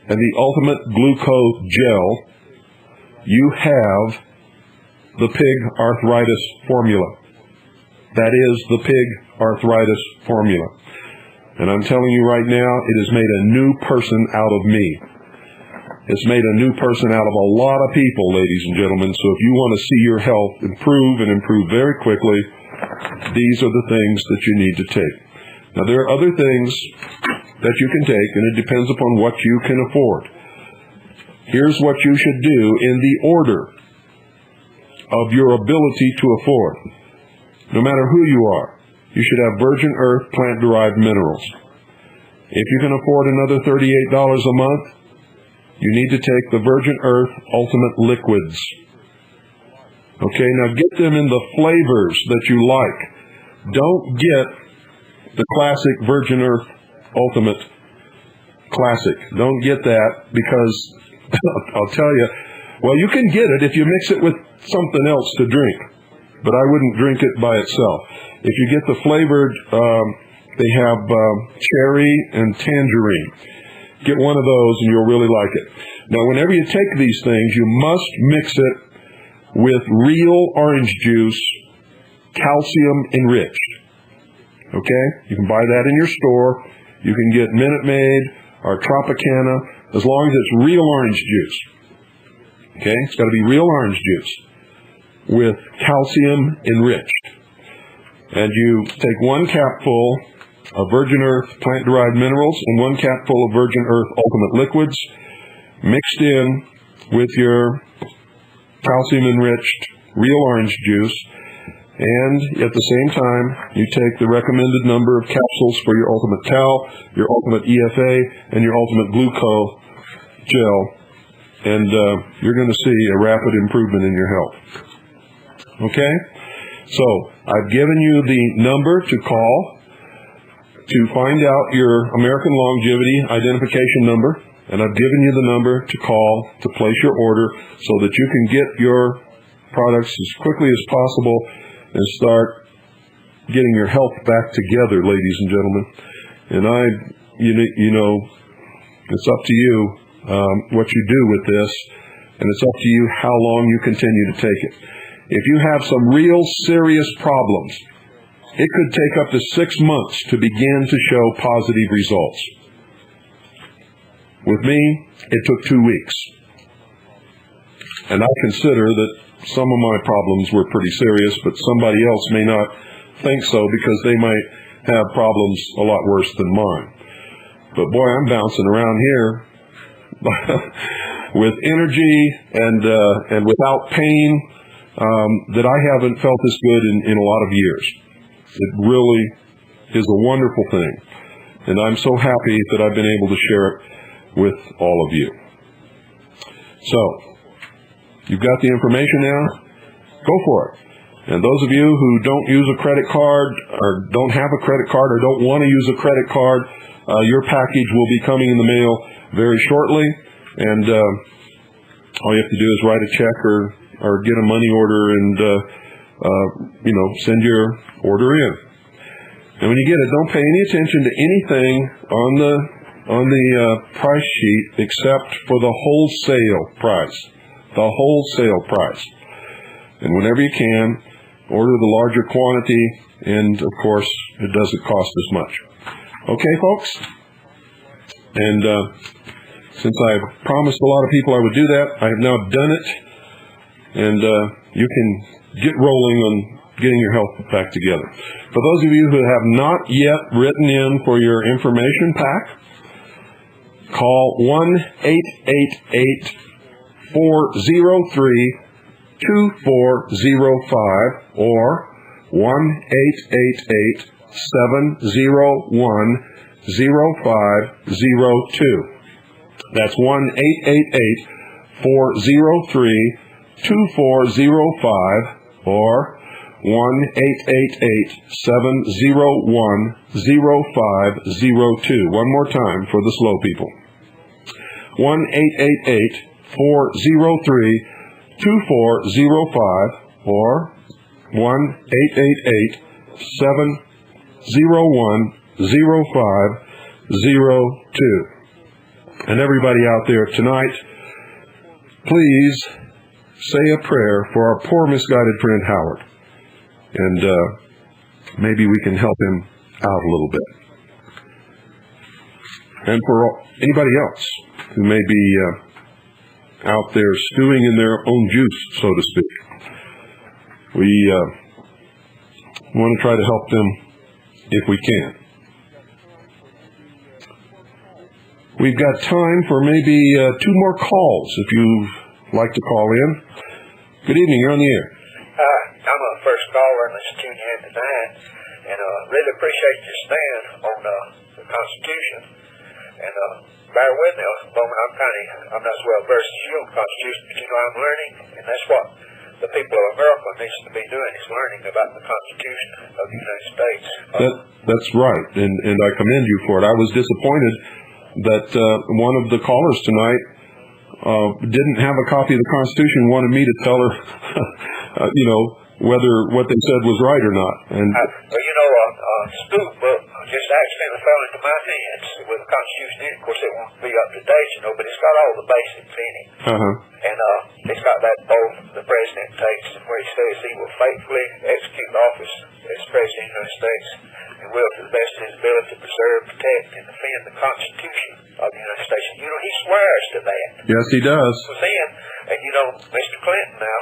and the ultimate glucogel, you have the pig arthritis formula. That is the pig arthritis formula. And I'm telling you right now, it has made a new person out of me. It's made a new person out of a lot of people, ladies and gentlemen. So if you want to see your health improve and improve very quickly, these are the things that you need to take. Now, there are other things that you can take, and it depends upon what you can afford. Here's what you should do in the order of your ability to afford. No matter who you are, you should have virgin earth plant-derived minerals. If you can afford another $38 a month, you need to take the virgin earth ultimate liquids. Okay, now get them in the flavors that you like. Don't get the classic virgin earth ultimate classic. Don't get that, because I'll tell you, well, you can get it if you mix it with something else to drink, but I wouldn't drink it by itself. If you get the flavored, they have cherry and tangerine. Get one of those and you'll really like it. Now, whenever you take these things, you must mix it with real orange juice, calcium enriched. Okay? You can buy that in your store. You can get Minute Maid or Tropicana, as long as it's real orange juice. Okay? It's got to be real orange juice with calcium enriched. And you take 1 capful of virgin earth plant-derived minerals and 1 capful of virgin earth ultimate liquids mixed in with your calcium-enriched real orange juice, and at the same time you take the recommended number of capsules for your ultimate cal, your ultimate EFA, and your ultimate glucogel, and you're going to see a rapid improvement in your health. Okay? So, I've given you the number to call to find out your American Longevity Identification Number, and I've given you the number to call to place your order so that you can get your products as quickly as possible and start getting your health back together, ladies and gentlemen. And you know, it's up to you what you do with this, and it's up to you how long you continue to take it. If you have some real serious problems, it could take up to 6 months to begin to show positive results. With me, it took 2 weeks. And I consider that some of my problems were pretty serious, but somebody else may not think so because they might have problems a lot worse than mine. But boy, I'm bouncing around here with energy and without pain that I haven't felt this good in a lot of years. It really is a wonderful thing. And I'm so happy that I've been able to share it with all of you. So, you've got the information now? Go for it. And those of you who don't use a credit card or don't have a credit card or don't want to use a credit card, your package will be coming in the mail very shortly. And all you have to do is write a check or get a money order and, send your order in. And when you get it, don't pay any attention to anything on the price sheet except for the wholesale price. The wholesale price. And whenever you can, order the larger quantity, and of course, it doesn't cost as much. Okay, folks? And since I promised a lot of people I would do that, I have now done it. And you can get rolling on getting your health back together. For those of you who have not yet written in for your information pack, call 1-888-403-2405 or 1-888-701-0502. That's 1-888-403-2405 or 1-888-701-0502. One more time for the slow people. 1-888-403-2405 or 1-888-701-0502. And everybody out there tonight, please say a prayer for our poor misguided friend Howard. And maybe we can help him out a little bit. And for anybody else who may be out there stewing in their own juice, so to speak, we want to try to help them if we can. We've got time for maybe 2 more calls if you'd like to call in. Good evening, you're on the air. I'm a first caller, and let's tune you in tonight. And really appreciate your stand on the Constitution. And bear with me, Bowman, I'm not as well versed as you on the Constitution, but I'm learning, and that's what the people of America needs to be doing, is learning about the Constitution of the United States. That's right, and I commend you for it. I was disappointed that one of the callers tonight didn't have a copy of the Constitution, wanted me to tell her, whether what they said was right or not. And a school book just accidentally fell into my hands with the Constitution in it. Of course, it won't be up to date, but it's got all the basics in it. And it's got that oath the president takes, where he says he will faithfully execute the office as President of the United States and will, to the best of his ability, preserve, protect, and defend the Constitution of the United States. And, he swears to that. Yes, he does. So then, and Mr. Clinton now,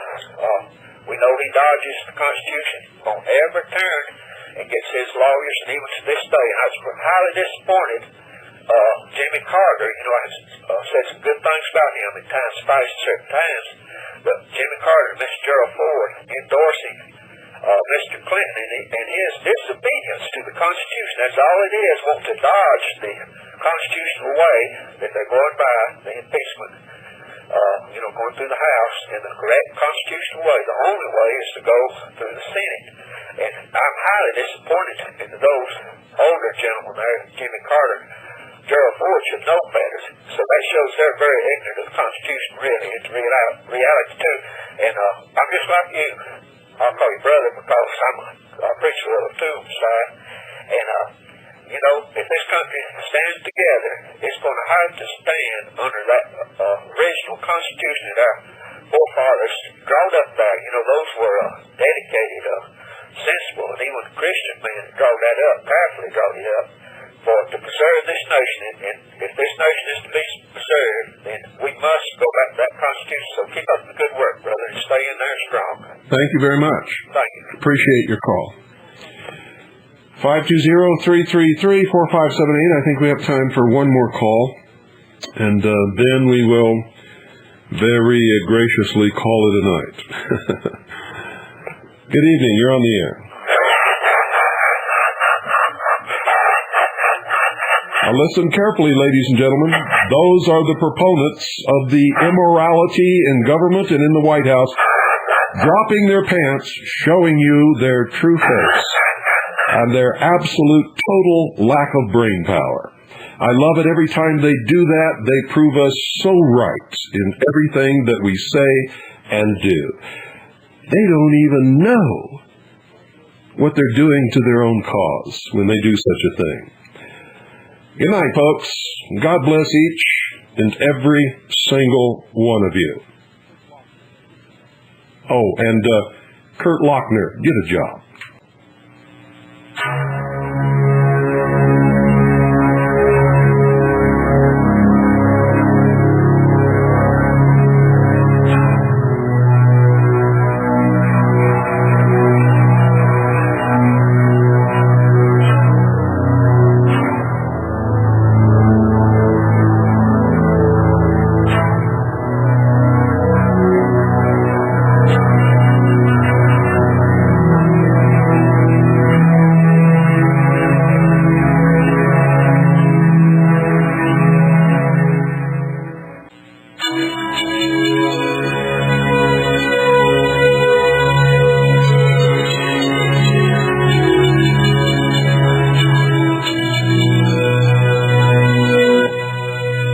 we know he dodges the Constitution on every turn and gets his lawyers, and even to this day, and I was highly disappointed. Jimmy Carter, I said some good things about him at times, spicy certain times, but Jimmy Carter and Mr. Gerald Ford endorsing Mr. Clinton and his disobedience to the Constitution. That's all it is, want to dodge the constitutional way that they're going by, the impeachment. Going through the House in the correct constitutional way. The only way is to go through the Senate. And I'm highly disappointed in those older gentlemen there, Jimmy Carter, Gerald Ford, should know better. So that shows they're very ignorant of the Constitution, really, and reality too. And I'm just like you. I'll call you brother because I preach a little too, side. And if this country stands together, it's going to have to stand under that original Constitution that our forefathers drawed up there. Those were dedicated, sensible, and even Christian men drawed that up, carefully drawed it up, to preserve this nation. And if this nation is to be preserved, then we must go back to that Constitution. So keep up the good work, brother, and stay in there strong. Thank you very much. Thank you. Appreciate your call. 520-333-4578. I think we have time for one more call, and then we will very graciously call it a night. Good evening. You're on the air. Now listen carefully, ladies and gentlemen. Those are the proponents of the immorality in government and in the White House dropping their pants, showing you their true face and their absolute total lack of brain power. I love it every time they do that. They prove us so right in everything that we say and do. They don't even know what they're doing to their own cause when they do such a thing. Good night, folks. God bless each and every single one of you. Oh, and Kurt Lochner, get a job.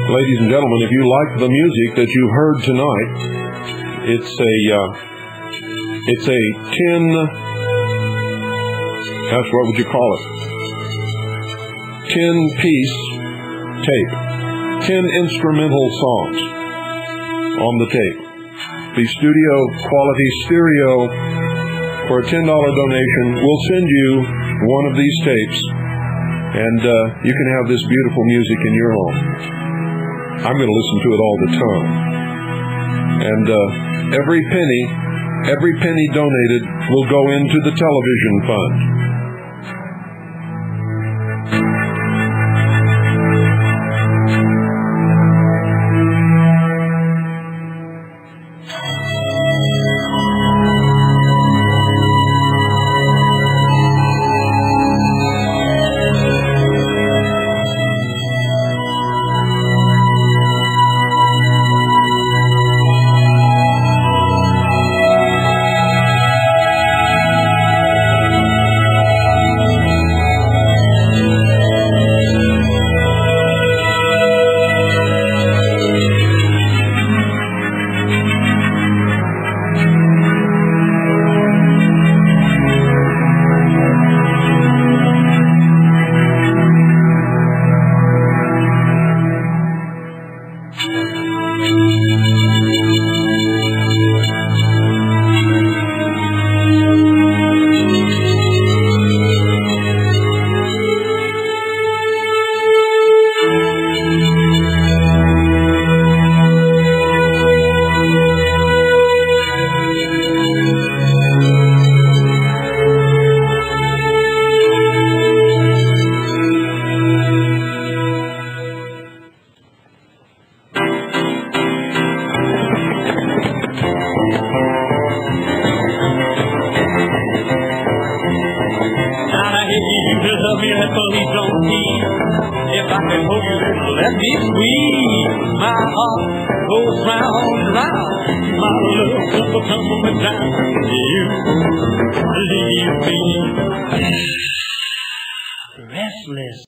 Ladies and gentlemen, if you like the music that you've heard tonight, it's a 10-piece tape, 10 instrumental songs on the tape. The studio quality stereo, for a $10 donation, will send you one of these tapes, and you can have this beautiful music in your home. I'm going to listen to it all the time. And every penny donated will go into the television fund. Please don't leave. If I can hold you, then let me squeeze. My heart goes round and round. My love will come down. You leave me restless.